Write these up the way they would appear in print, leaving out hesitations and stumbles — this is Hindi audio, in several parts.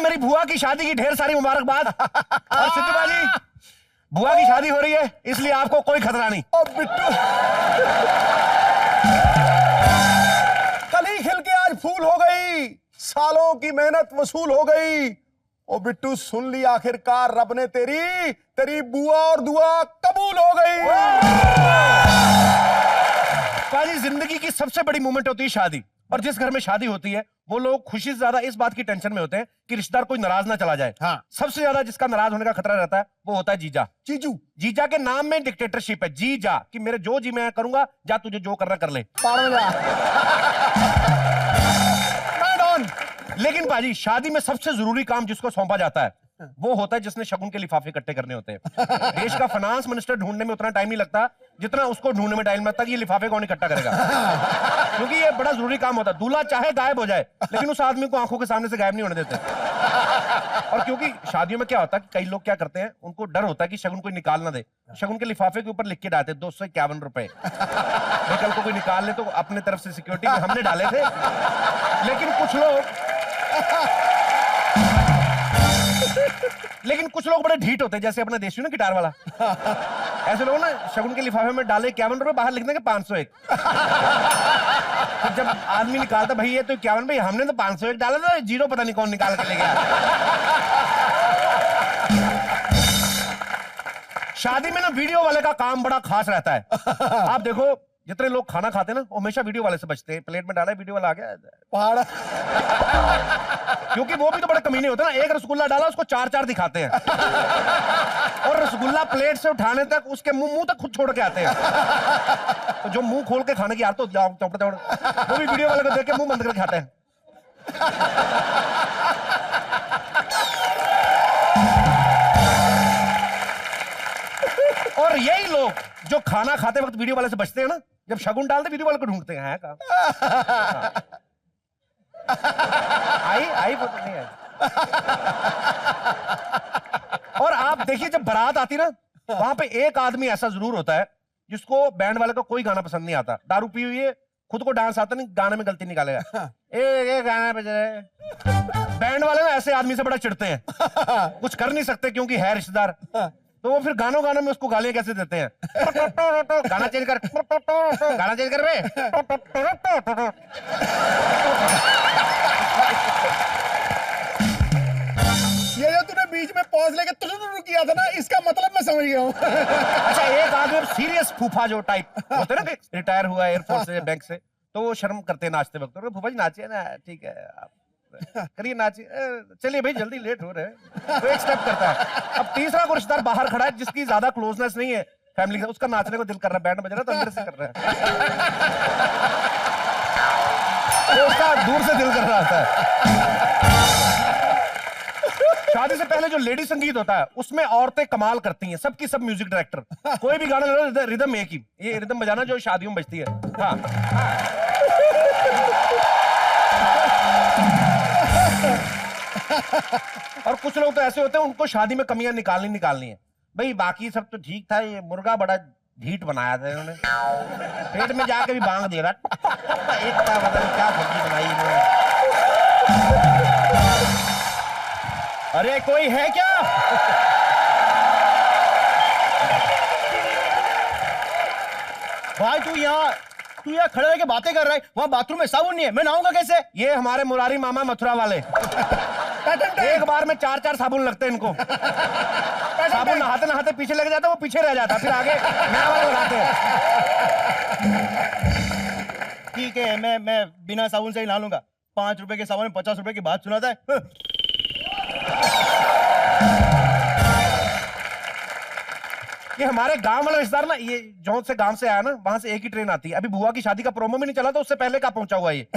मेरी बुआ की शादी की ढेर सारी मुबारकबाद। और सिद्धू भाई, बुआ की शादी हो रही है इसलिए आपको कोई खतरा नहीं। ओ बिट्टू, कली खिल के आज फूल हो गई, सालों की मेहनत वसूल हो गई। ओ बिट्टू सुन ली, आखिरकार रब ने तेरी बुआ और दुआ कबूल हो गई। पाजी, जिंदगी की सबसे बड़ी मोमेंट होती है शादी, और जिस घर में शादी होती है वो लोग खुशी से ज्यादा इस बात की टेंशन में होते हैं कि रिश्तेदार कोई नाराज ना चला जाए। हाँ। सबसे ज्यादा जिसका नाराज होने का खतरा रहता है वो होता है जीजा। जीजू, जीजा के नाम में डिक्टेटरशिप है, जीजा, कि मेरे जो जी मैं करूंगा, जा तुझे जो करना कर ले। लेकिन पाजी, शादी में सबसे जरूरी काम जिसको सौंपा जाता है वो होता है जिसने शगुन के लिफाफे इकट्ठे करने होते हैं। देश का फाइनेंस मिनिस्टर ढूंढने में उतना टाइम नहीं लगता जितना उसको ढूंढने में टाइम लगता है कि ये लिफाफे कौन इकट्ठा करेगा। क्योंकि ये बड़ा जरूरी काम होता है। दूल्हा चाहे गायब हो जाए लेकिन उस आदमी को आंखों के सामने से गायब नहीं होने देते। और क्योंकि शादियों में क्या होता है कि कई लोग क्या करते हैं, उनको डर होता है कि शगुन कोई निकाल ना दे, शगुन के लिफाफे के ऊपर लिख के डालते 251 रुपए। कल को कोई निकाल ले तो अपने तरफ से सिक्योरिटी हमने डाले थे। लेकिन कुछ लोग बड़े ढीठ होते हैं, जैसे अपना देशी ना गिटार वाला। ऐसे लोग ना शगुन के लिफाफे में डाले 51 रुपए, बाहर लिख देंगे 501। तो जब आदमी निकालता, भाई ये तो 51 भाई, हमने तो 501 डाला था, जीरो पता नहीं कौन निकाल के ले गया। शादी में ना वीडियो वाले का काम बड़ा खास रहता है। आप देखो, जितने लोग खाना खाते हैं ना वो हमेशा वीडियो वाले से बचते हैं। प्लेट में डाला, वीडियो वाला आ गया पहाड़। क्योंकि वो भी तो बड़े कमीने होते हैं ना, एक रसगुल्ला डाला उसको 4-4 दिखाते हैं। और रसगुल्ला प्लेट से उठाने तक उसके मुंह तक खुद छोड़ के आते हैं। तो जो मुंह खोल के खाने की आदत होती है वो भी वीडियो वाले को देख के मुंह बंद करके खाते हैं। और यही लोग जो खाना खाते वक्त वीडियो वाले से बचते हैं ना, जब शगुन डालते वीडियो वाले को ढूंढते हैं। कहाँ आई वो नहीं आई। और आप देखिए, जब बारात आती ना, वहां पे एक आदमी ऐसा जरूर होता है जिसको बैंड वाले का कोई गाना पसंद नहीं आता। दारू पी हुई है, खुद को डांस आता नहीं, गाने में गलती निकालेगा। ए गाना बजे। बैंड वाले ना ऐसे आदमी से बड़ा चिढ़ते हैं। कुछ कर नहीं सकते क्योंकि है रिश्तेदार, तो वो फिर गानों में उसको गालियां कैसे देते हैं। गाना चेंज कर, गाना चेंज कर बे। ये जो तूने बीच में पॉज लेके तुरंत किया था ना, इसका मतलब मैं समझ गया हूँ। अच्छा, एक आदमी सीरियस फूफा जो टाइप होते हैं ना, रिटायर हुआ एयरफोर्स से, बैंक से, तो वो शर्म करते हैं नाचते वक्त। फूफा जी नाचिए ना, ठीक है आप करिए, नाचिए, चलिए भाई जल्दी लेट हो रहे हैं। तो एक स्टेप करता है। अब तीसरा को रिश्तेदार बाहर खड़ा है जिसकी ज्यादा क्लोजनेस नहीं है फैमिली से, उसका नाचने को दिल कर रहा है, बैंड बज रहा है तो अंदर से कर रहा है। तो उसका दूर से दिल कर रहा होता है। शादी से पहले जो लेडी संगीत होता है उसमें औरतें कमाल करती हैं, सबकी सब म्यूजिक डायरेक्टर। कोई भी गाना ले लो, रिदम एक ही, ये रिदम बजाना जो शादियों में बजती है। हाँ। और कुछ लोग तो ऐसे होते हैं उनको शादी में कमियां निकालनी है। भाई बाकी सब तो ठीक था, ये मुर्गा बड़ा ढीठ बनाया था इन्होंने, पेट में जाके भी बांग दे रहा। एक क्या सब्जी बनाई इन्होंने। अरे कोई है क्या? भाई तू यहाँ खड़े रह के बातें कर रहा है, वहाँ बाथरूम में साबुन नहीं है, मैं नहाऊंगा कैसे? ये हमारे मुरारी मामा मथुरा वाले, एक बार में 4-4 साबुन लगते हैं इनको। साबुन नहाते नहाते पीछे लग जाता है, वो पीछे रह जाता, फिर आगे नया वाला लगाते हैं। ठीक है, मैं बिना साबुन से ही नहा लूंगा। 5 रुपए के साबुन में 50 रुपए की बात सुनाता है। ये हमारे गांव वाला रिश्तेदार ना, ये जौन से गांव से आया ना, वहां से एक ही ट्रेन आती है। अभी बुआ की शादी का प्रोमो भी नहीं चला तो उससे पहले कहाँ पहुंचा हुआ ये।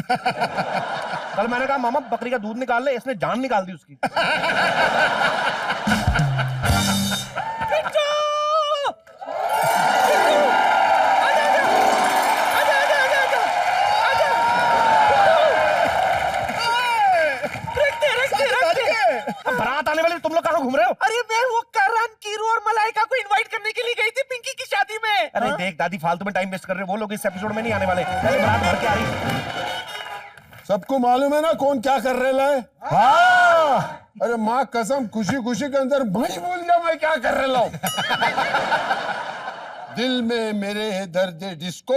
कल मैंने कहा मामा बकरी का दूध निकाल ले, इसने जान निकाल दी उसकी। बारात आने वाली, तुम लोग कहाँ घूम रहे हो? अरे मैं वो करण, कीरू और मलाइका को इनवाइट करने के लिए गई थी पिंकी की शादी में। अरे देख दादी, फालतू में टाइम वेस्ट कर रहे हो, वो लोग इस एपिसोड में नहीं आने वाले, पहले बारात भर के आ रही। सबको मालूम है ना कौन क्या कर रहे है? हाँ अरे माँ कसम, खुशी खुशी के अंदर मैं भूल गया मैं क्या कर रहा हूँ। दिल में मेरे है दर्द डिस्को,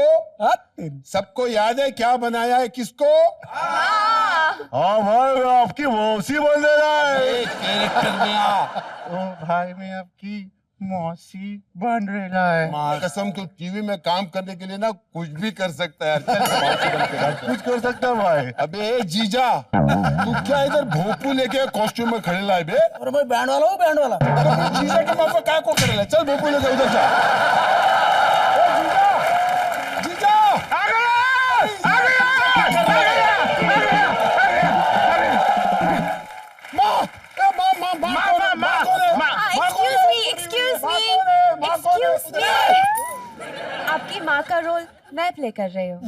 सबको याद है क्या बनाया है किसको। हाँ भाई आपकी मौसी बोल दे रहा है। कैरेक्टर में आ। ओ भाई मैं आपकी मौसी बन रहा है। माँ कसम, तू टीवी में काम करने के लिए ना कुछ भी कर सकता है यार। चल मौसी बन के रख। कुछ कर सकता है भाई। अबे जीजा, तू क्या इधर भोपू लेके कॉस्ट्यूम में खड़े ला बे? और मैं बैंड वाला हूँ, बैंड वाला। तो फिर जीजा के माँ को क्या को खड़े ला? चल भोपू लेके उधर जा। ओ जीजा, जीजा आ गया, आ गया, आ गया, माँ, ए माँ माँ माँ माँ कौन है? एक्सक्यूज मी आपकी माँ का रोल मैं प्ले कर रही हूँ।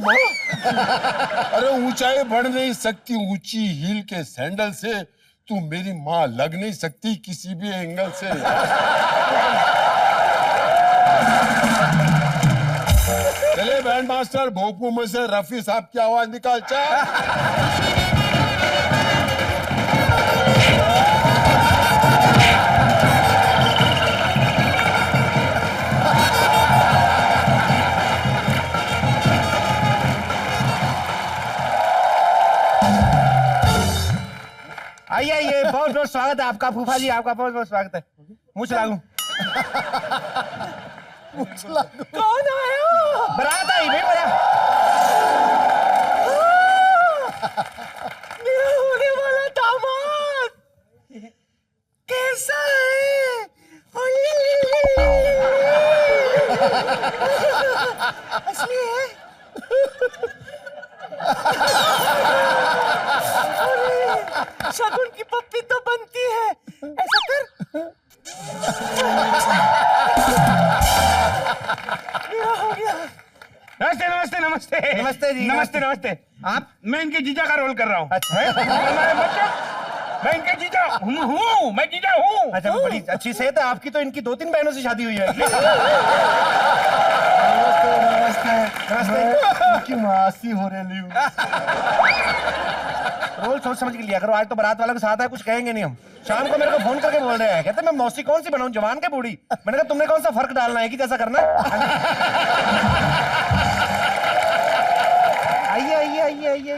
अरे ऊंचाई बढ़ नहीं सकती ऊंची हील के सैंडल से, तू मेरी माँ लग नहीं सकती किसी भी एंगल से। चले बैंड मास्टर, भोपू में से रफी साहब की आवाज निकाल। चल आइए आइए, बहुत बहुत स्वागत है आपका फूफा जी, आपका बहुत बहुत स्वागत है। मुझ लागू कौन आया? बारात आई भाई, बारात। मेरा होने वाला दामाद कैसा है? असली है? शगुन की पप्पी तो बनती है, ऐसा कर। मेरा हो गया। नमस्ते नमस्ते नमस्ते नमस्ते जी, नमस्ते नमस्ते। आप? मैं इनके जीजा का रोल कर रहा हूँ। अच्छा, हमारे मतलब मैं इनके जीजा हूँ, मैं जीजा हूँ। अच्छा, बड़ी अच्छी सेहत है आपकी, तो इनकी 2-3 बहनों से शादी हुई है। नमस्ते नमस्ते। इनकी मासी हो रही हूँ। रोल सोच समझ के लिया करो, आज तो बारात वालों के साथ है, कुछ कहेंगे नहीं हम। शाम को मेरे को फोन करके बोल रहे हैं, कहते मैं मौसी कौन सी बनाऊं, जवान के बूढ़ी। मैंने कहा तुमने कौन सा फर्क डालना है कि जैसा करना। आइए आइए आइए आइए।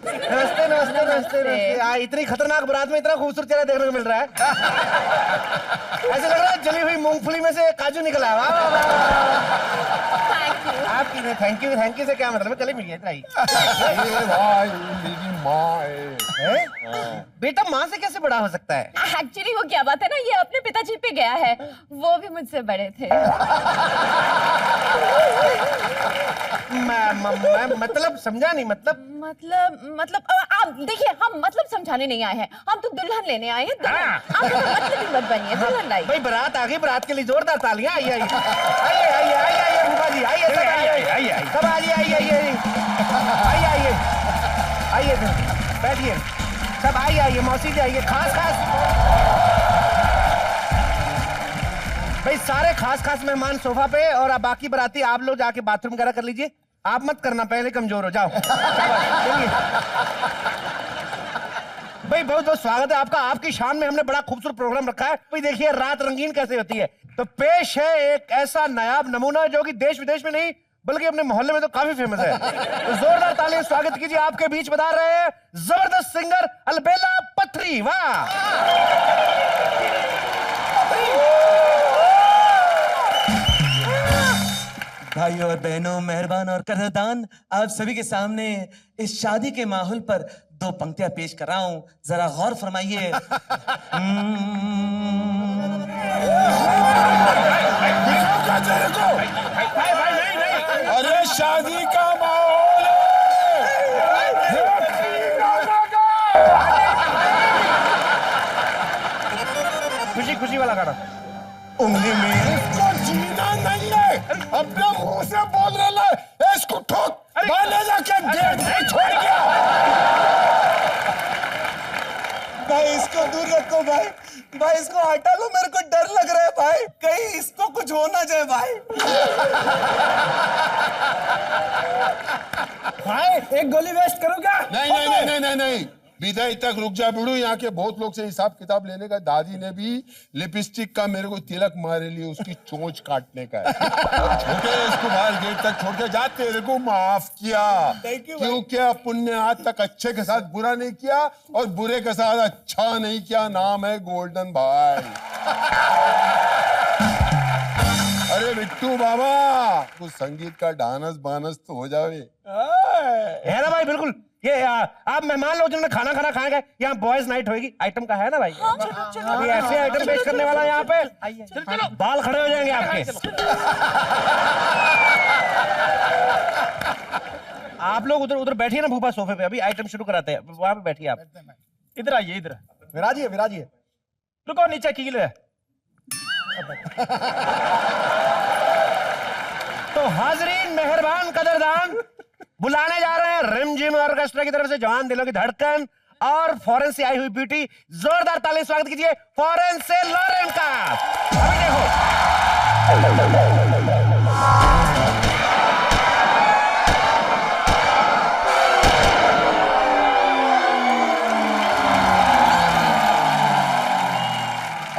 नमस्ते नमस्ते नमस्ते नमस्ते। इतनी खतरनाक बारात में इतना खूबसूरत चेहरा देखने को मिल रहा है। ऐसे लग रहा है जली हुई मूंगफली में से काजू निकला है। वाह वाह वाह। आपकी थैंक यू से क्या मतलब है, चले मिलिए इतना ही। ए भाई, मेरी माँ है। बेटा माँ से कैसे बड़ा हो सकता है? एक्चुअली वो क्या बात है ना, ये अपने पिताजी पे गया है, वो भी मुझसे बड़े थे। मैं मतलब समझा नहीं, मतलब आप देखिए, हम मतलब समझाने नहीं आए हैं, हम तो दुल्हन लेने आए हैं। दुल्हन आप तो मतलब ही मत बनिए, दुल्हन लाइए। भाई बारात आ गई, बारात के लिए जोरदार तालियां। आइए आइए आइए आइए आइए आइए फूफा जी, आइए सब आइए आइए सब आइए आइए आइए आइए आइए आइए बैठिए सब, आइए आइए मौसी जी आइए। खास भाई सारे खास मेहमान सोफा पे, और अब बाकी बाराती आप लोग जाके बाथरूम वगैरह कर लीजिए। आप मत करना, पहले कमजोर हो जाओ। चलिए भाई, बहुत बहुत स्वागत है आपका। आपकी शान में हमने बड़ा खूबसूरत प्रोग्राम रखा है। भाई देखिए रात रंगीन कैसे होती है। तो पेश है एक ऐसा नायाब नमूना जो कि देश विदेश में नहीं बल्कि अपने मोहल्ले में तो काफी फेमस है। तो जोरदार तालियां स्वागत कीजिए, आपके बीच बता रहे हैं जबरदस्त सिंगर अलबेला पथरी। वाह भाइयों और बहनों, मेहरबान और कदरदान, आप सभी के सामने इस शादी के माहौल पर 2 पंक्तियां पेश कर रहा हूं, जरा गौर फरमाइए। अरे शादी का माहौल खुशी खुशी वाला गाना। उंगली में इसको जीना नहीं है, अपने मुंह से बोल रहा है। इसको ठोक, ले जाके गेट में छोड़ गया। भाई इसको दूर रखो भाई, भाई इसको हटा लो, मेरे को डर लग रहा है भाई, कहीं इसको कुछ हो ना जाए भाई। भाई एक गोली वेस्ट करो क्या? नहीं नहीं नहीं नहीं नहीं नहीं, विदाई तक रुक जा बिड़ू, यहाँ के बहुत लोग से हिसाब किताब लेने का। दादी ने भी लिपस्टिक का मेरे को तिलक मारे लिए उसकी चोंच काटने का है। छोटे इसको बाहर गेट तक छोड़ के जा, तेरे को माफ किया क्योंकि पुण्य आज तक अच्छे के साथ बुरा नहीं किया और बुरे के साथ अच्छा नहीं किया। नाम है गोल्डन भाई। अरे बिट्टू बाबा कुछ संगीत का डांस बानस तो हो जावे। है ना भाई, बिल्कुल। ये आप मेहमान लोग जिन्होंने खाना खाना खाएंगे, यहाँ बॉयज नाइट होगी। आइटम का है ना भाई? अभी ऐसे आइटम पेश करने वाला है यहाँ पे, चलो बाल खड़े हो जाएंगे आपके। आप लोग उधर उधर बैठिए ना भूपा सोफे पे, अभी आइटम शुरू कराते हैं। वहां पे बैठिए आप। इधर आइए, इधर विराजिए विराजिए। रुको, नीचे कील है। तो हाजरीन मेहरबान कदरदान, बुलाने जा रहे हैं रिमझिम ऑर्केस्ट्रा की तरफ से जवान दिलों की धड़कन और फॉरेन से आई हुई ब्यूटी। जोरदार ताली से स्वागत कीजिए फॉरेन से लॉरेन का। अभी देखो,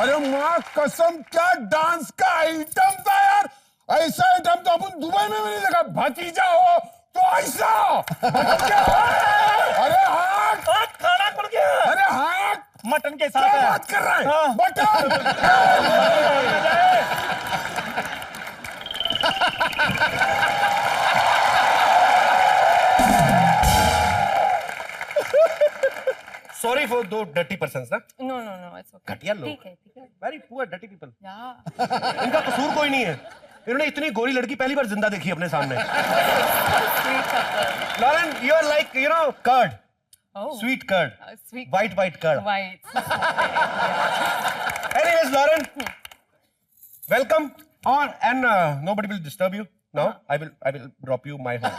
अरे माँ कसम, क्या डांस का आइटम था यार। ऐसा आइटम तो अपन दुबई में भी नहीं देखा। भतीजा हो तो ऐसा। अरे हाँ, खाना खुल गया। अरे हाँ, मटन के क्या साथ है। बात कर रहा है? मटन। सॉरी फॉर दो डर्टी पर्सन्स ना। No no no, it's okay. घटिया लोग, ठीक है। Very poor dirty people. या इनका कसूर कोई नहीं है। इन्होंने इतनी गोरी लड़की पहली बार जिंदा देखी अपने सामने। Lauren, you are like you know curd, sweet curd, sweet white curd. White. Anyways, Lauren, welcome. And nobody will disturb you. Now I will drop you my home.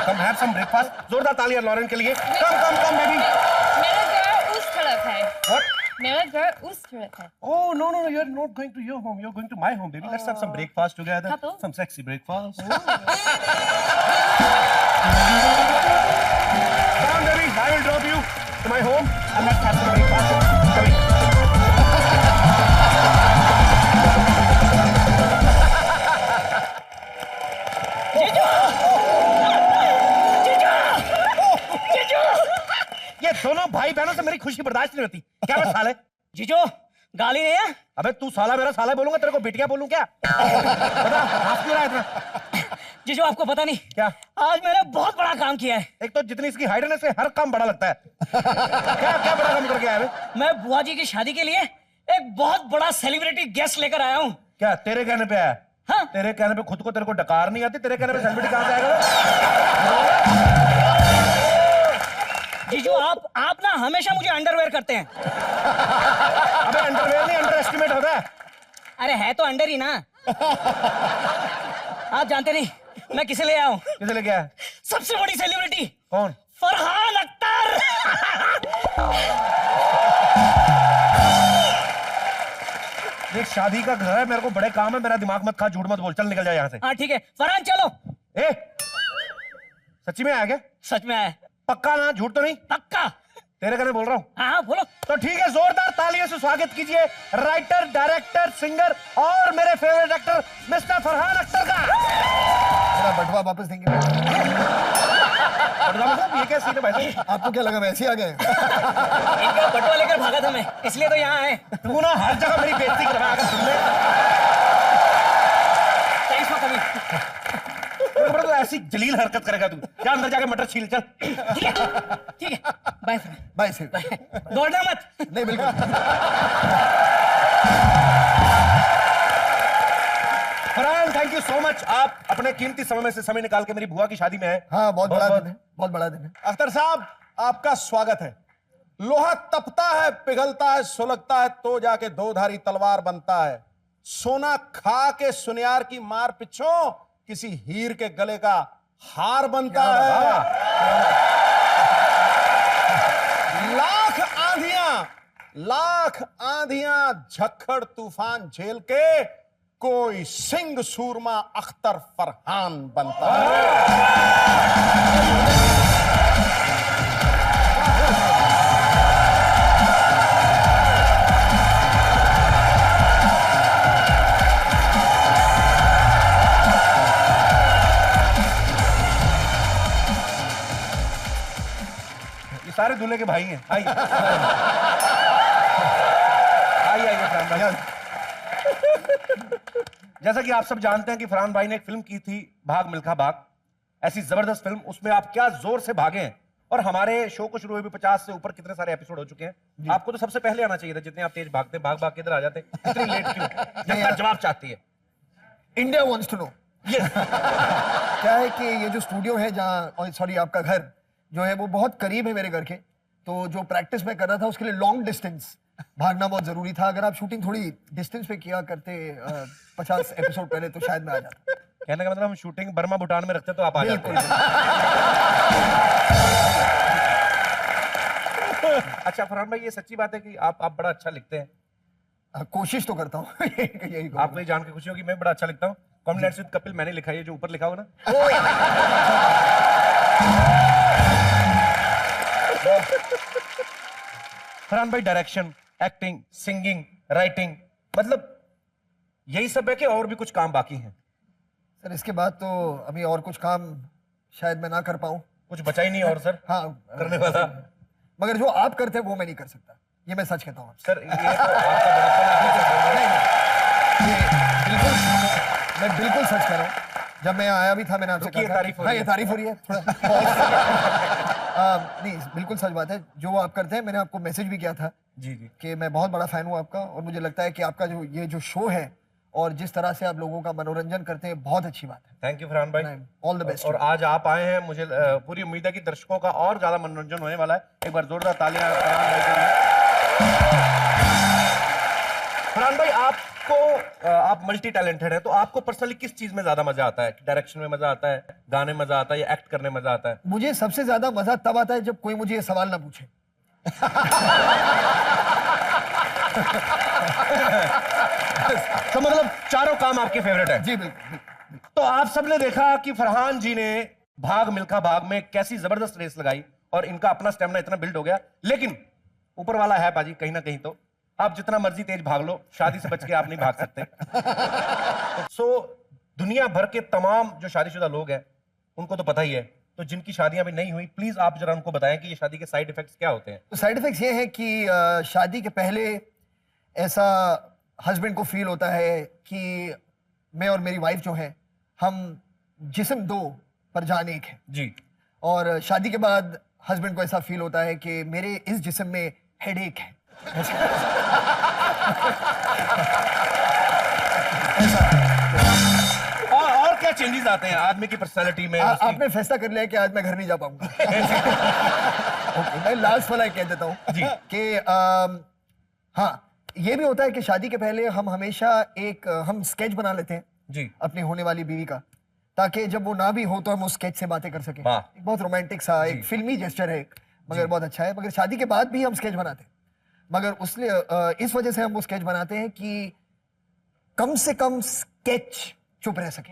Come, have some breakfast. जोरदार तालियां लॉरेन के लिए. Come, baby. मेरा घर उस तरफ है। What? मेरा घर उस तरफ है। Oh no, you're not going to your home. You're going to my home, baby. Let's have some breakfast together. Couple? Some sexy breakfast. Oh. Come on, baby. I will drop you to my home and let's have some breakfast. Come in. ये दोनों भाई बहनों से मेरी खुशी बर्दाश्त नहीं होती। क्या मैं साले? जीजो, गाली नहीं है? अबे तू साला मेरा साला बोलूंगा, तेरे को बिटिया बोलूं क्या? बता, हाथ क्यों रहा है इतना? जीजो, आपको पता नहीं क्या? आज मैंने बहुत बड़ा काम किया है। एक तो जितनी इसकी हाइट है ना, इससे हर काम बड़ा लगता है। क्या बड़ा काम करके आया बे? मैं बुआ जी की शादी के लिए एक बहुत बड़ा सेलिब्रिटी गेस्ट लेकर आया हूँ। क्या तेरे कहने पे आया? हाँ। तेरे कहने पे खुद को तेरे को डकार नहीं आती, तेरे कहने पे सेलिब्रिटी कहां से आएगा? जीजू, आप ना हमेशा मुझे अंडरवेयर करते हैं। अबे अंडरवेयर नहीं, अंडर एस्टिमेट होता है। अरे है तो अंडर ही ना। आप जानते नहीं मैं किसे ले आया हूँ? किसे लेके आया? सबसे बड़ी सेलिब्रिटी। कौन? फरहान अख्तर। देख, शादी का घर है, मेरे को बड़े काम है, मेरा दिमाग मत खा, झूठ मत बोल, चल निकल जा यहाँ से। हाँ ठीक है, फरहान चलो। ए, सच्ची में आया क्या? सच में आया। पक्का ना? झूठ तो नहीं? पक्का। तेरे कहने बोल रहा हूँ। हाँ बोलो। तो ठीक है, जोरदार तालियों से स्वागत कीजिए राइटर, डायरेक्टर, सिंगर और मेरे favourite actor mister Farhan Akhtar का। मेरा बटवा वापस देंगे। ये क्या सीन है भाई साहब? आपको क्या लगा वैसे आ गए? इनका बटुआ लेकर भागा था मैं, इसलिए तो यहाँ आए। तू ना हर जगह मेरी बेइज्जती करवा अगर तुमने। Thanks for coming. तो ऐसी जलील हरकत करेगा तू? क्या अंदर जाके मटर छील, चल। ठीक है, बाय बाय सर। दौड़ना मत। नहीं बिल्कुल। Farhan, thank you so much. आप अपने कीमती समय में से समय निकाल के मेरी बुआ की शादी में है। हाँ, बहुत बड़ा दिन है, बहुत बड़ा दिन है। अख्तर साहब, आपका स्वागत है। लोहा तपता है, पिघलता है, सुलगता है, तो जाके दो-धारी तलवार बनता है। सोना खा के सुनियार की मार पिछों किसी हीर के गले का हार बनता है। लाख आंधियां झक्खड़ तूफान झेल के कोई सिंह सूरमा अख्तर फरहान बनता है। सारे दूल्हे के भाई हैं। आइए आइए आइए फरहान भाई। जैसा कि आप सब जानते हैं कि फरहान भाई ने एक फिल्म की थी भाग मिल्खा भाग, ऐसी जबरदस्त फिल्म, उसमें आप क्या जोर से भागे हैं। और हमारे शो को शुरू हुए भी 50 से ऊपर कितने सारे एपिसोड हो चुके हैं। आपको तो सबसे पहले आना चाहिए था, जितने आप तेज भागते, भाग भाग के इधर आ जाते। इतनी लेट क्यों? जनता जवाब चाहती है। India wants to know. क्या है कि ये जो स्टूडियो है जहाँ, सॉरी आपका घर जो है वो बहुत करीब है मेरे घर के, तो जो प्रैक्टिस मैं कर रहा था उसके लिए लॉन्ग डिस्टेंस भागना बहुत जरूरी था। अगर आप शूटिंग थोड़ी डिस्टेंस पे किया करते 50 एपिसोड पहले तो शायद मैं आ जाता। कहने का मतलब हम शूटिंग बर्मा भूटान में रखते तो आप आ जाते। अच्छा फरहान भाई, ये सच्ची बात है कि आप बड़ा अच्छा लिखते हैं? कोशिश तो करता हूँ। यही आपको ये जान के खुशी होगी मैं बड़ा अच्छा लिखता हूँ। कॉमेडी नाइट्स विद कपिल मैंने लिखा है, जो ऊपर लिखा हो ना। फरहान भाई, डायरेक्शन, एक्टिंग, सिंगिंग, राइटिंग, मतलब यही सब है कि और भी कुछ काम बाकी हैं? सर इसके बाद तो अभी और कुछ काम शायद मैं ना कर पाऊँ। कुछ बचा ही नहीं और सर हाँ करने वाला। मगर जो आप करते हैं वो मैं नहीं कर सकता, ये मैं सच कहता हूँ सर ये तो आपका बड़प्पन है। ये बिल्कुल, मैं बिल्कुल सच कह रहा हूँ। जब मैं आया भी था मैंने आपसे कहा, तारीफ हो रही है। हाँ ये तारीफ हो रही है थोड़ा। नहीं बिल्कुल सच बात है, जो आप करते हैं मैंने आपको मैसेज भी किया था जी जी कि मैं बहुत बड़ा फैन हूँ आपका, और मुझे लगता है कि आपका ये जो शो है और जिस तरह से आप लोगों का मनोरंजन करते हैं बहुत अच्छी बात है। थैंक यू फरहान भाई, ऑल द बेस्ट। और आज आप आए हैं, मुझे पूरी उम्मीद है कि दर्शकों का और ज्यादा मनोरंजन होने वाला है। एक बार जोरदार तालियां फरहान भाई के लिए। फरहान भाई, आप मल्टी टैलेंटेड हैं, तो आपको पर्सनली किस चीज में ज्यादा मजा आता है? डायरेक्शन में मजा आता है, गाने में मजा आता है, या एक्ट करने में मजा आता है? मुझे सबसे ज्यादा मजा तब आता है जब कोई मुझे ये सवाल ना पूछे। तो मतलब चारों काम आपके फेवरेट है? जी बिल्कुल। तो आप सबने देखा कि फरहान जी ने भाग मिल्खा भाग में कैसी जबरदस्त रेस लगाई और इनका अपना स्टेमिना इतना बिल्ड हो गया। लेकिन ऊपर वाला है पाजी कहीं ना कहीं, तो आप जितना मर्जी तेज भाग लो, शादी से बच के आप नहीं भाग सकते। सो दुनिया भर के तमाम जो शादीशुदा लोग हैं उनको तो पता ही है, तो जिनकी शादियां अभी नहीं हुई, प्लीज आप जरा उनको बताएं कि ये शादी के साइड इफेक्ट्स क्या होते हैं। तो साइड इफेक्ट्स ये है कि शादी के पहले ऐसा हस्बैंड को फील होता है कि मैं और मेरी वाइफ जो है हम जिस्म दो पर जान एक है जी। और शादी के बाद हस्बैंड को ऐसा फील होता है कि मेरे इस जिस्म में हेडेक है। और क्या चेंजेस आते हैं आदमी की पर्सनालिटी में? आपने फैसला कर लिया कि आज मैं घर नहीं जा पाऊंगा। मैं लास्ट वाला कह देता हूँ कि हाँ, ये भी होता है कि शादी के पहले हम हमेशा हम स्केच बना लेते हैं जी अपनी होने वाली बीवी का, ताकि जब वो ना भी हो तो हम उस स्केच से बातें कर सकें। एक बहुत रोमांटिक सा एक फिल्मी जेस्चर है, मगर बहुत अच्छा है। मगर शादी के बाद भी हम स्केच बनाते हैं, मगर इस वजह से हम वो स्केच बनाते हैं कि कम से कम स्केच चुप रह सके।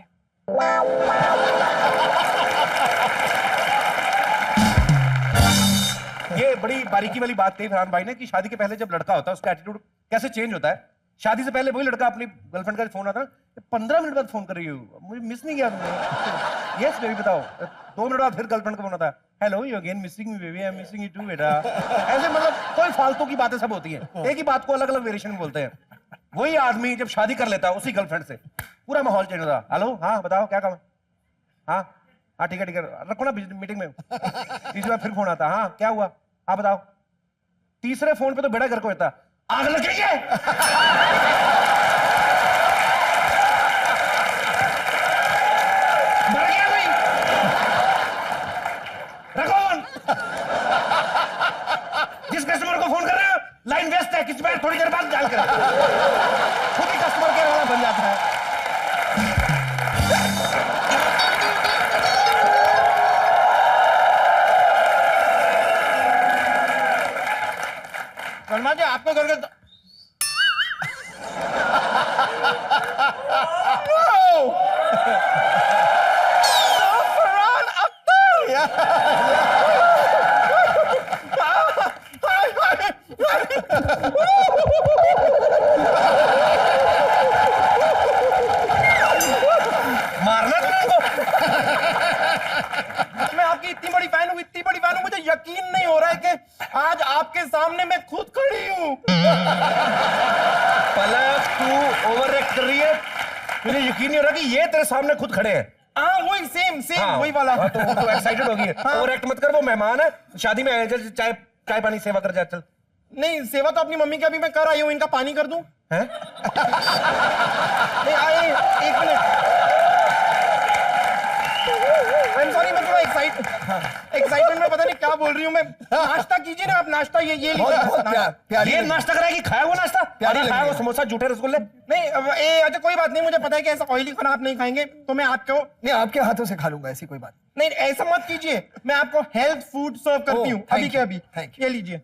ये बड़ी बारीकी वाली बात कही फरहान भाई ने कि शादी के पहले जब लड़का होता है उसका एटीट्यूड कैसे चेंज होता है। शादी से पहले वही लड़का अपनी गर्लफ्रेंड का फोन आता है, 15 मिनट बाद फोन कर रही हूँ, मुझे मिस नहीं किया तुमने? यस बेबी बताओ। 2 मिनट बाद फिर गर्लफ्रेंड का फोन आता है, hello you again missing me baby, I am missing you too बेटा। ऐसे मतलब कोई फालतू की बातें सब होती हैं, एक ही बात को अलग अलग वेरिएशन में बोलते हैं। वही आदमी जब शादी कर लेता है उसी गर्लफ्रेंड से, पूरा माहौल चेंज होता है। हेलो हाँ बताओ क्या काम है? हाँ हाँ ठीक है रखो ना मीटिंग में। तीसरी बार फिर फोन आता है, हाँ क्या हुआ आप बताओ। तीसरे फोन पे तो बेड़ा घर को होता, आग लगी है। मर गया कोई, रखो फोन। जिस कस्टमर को फोन कर रहे हो लाइन व्यस्त है, किसी बार थोड़ी देर बाद डाल कर खुद ही कस्टमर केयर वाला बन जाता है। वर्मा जी आपके घर के फरहान मारना तुमको। मैं आपकी इतनी बड़ी फैन हूँ, मुझे यकीन नहीं हो रहा है कि तेरे सामने खुद खड़े हैं। हाँ वही सेम हाँ, वही वाला। हाँ, तो एक्साइटेड होगी। और एक्ट मत कर, वो मेहमान है, शादी में आए, जैसे चाय चाय पानी सेवा कर जा, चल। नहीं सेवा तो अपनी मम्मी की अभी मैं कर आई हूँ, इनका पानी कर दूं? हैं? नहीं आए, एक मिनट। I'm sorry, मैं थोड़ा एक्साइटमेंट में पता नहीं क्या बोल रही हूँ मैं। नाश्ता कीजिए ना आप, नाश्ता ये ये नाश्ता कराएगी, खाया वो नाश्ता, खाया वो समोसा, जूठे रसगुल्ले। नहीं अच्छा कोई बात नहीं, मुझे पता है कि ऐसा ऑयली खाना आप नहीं खाएंगे, तो मैं आपको नहीं, आपके हाथों से खा लूंगा, ऐसी कोई बात नहीं, ऐसा मत कीजिए, मैं आपको हेल्थ फूड सर्व करती हूँ अभी के अभी। ये लीजिए।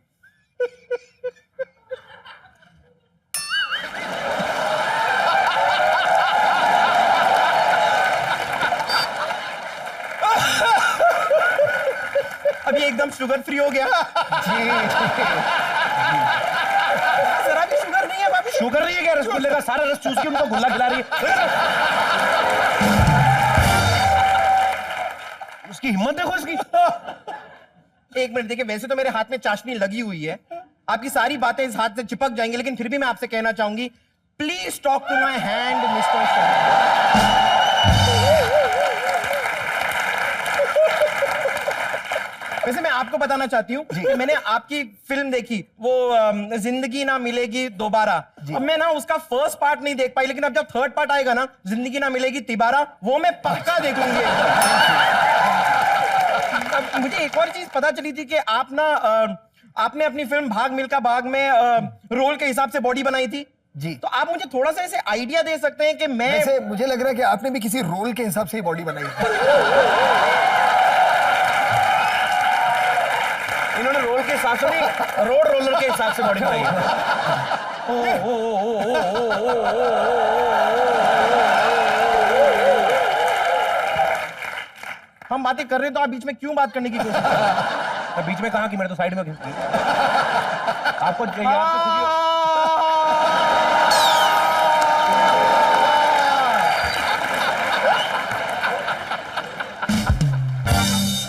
अभी एकदम शुगर फ्री हो गया। जरा भी शुगर नहीं है भाभी। शुगर नहीं है क्या? रसगुल्ले का सारा रस चूस के उनको गुल्ला खिला रही है। उसकी हिम्मत देखो इसकी। एक मिनट देखिए, वैसे तो मेरे हाथ में चाशनी लगी हुई है, आपकी सारी बातें इस हाथ से चिपक जाएंगी, लेकिन फिर भी मैं आपसे कहना चाहूंगी, please talk to my hand mister. वैसे मैं आपको बताना चाहती हूँ कि मैंने आपकी फिल्म देखी, वो जिंदगी ना मिलेगी दोबारा। अब मैं ना उसका फर्स्ट पार्ट नहीं देख पाई, लेकिन अब जब थर्ड पार्ट आएगा ना, जिंदगी ना मिलेगी तिबारा, वो मैं पक्का देखूंगी। अब मुझे एक और चीज पता चली थी कि आप ना आपने अपनी फिल्म भाग मिल्खा भाग में रोल के हिसाब से बॉडी बनाई थी जी। तो आप मुझे थोड़ा सा ऐसे आइडिया दे सकते हैं कि मैं वैसे मुझे लग रहा है कि आपने भी किसी रोल के हिसाब से ही बॉडी बनाई है। इन्होंने रोल के हिसाब से नहीं, रोड रोलर के हिसाब से बॉडी बनाई है। हम बातें कर रहे हैं तो आप बीच में क्यों बात करने की कोशिश कर रहे हैं? तो बीच में कहा कि मैंने तो साइड में खींच दी। आपको याद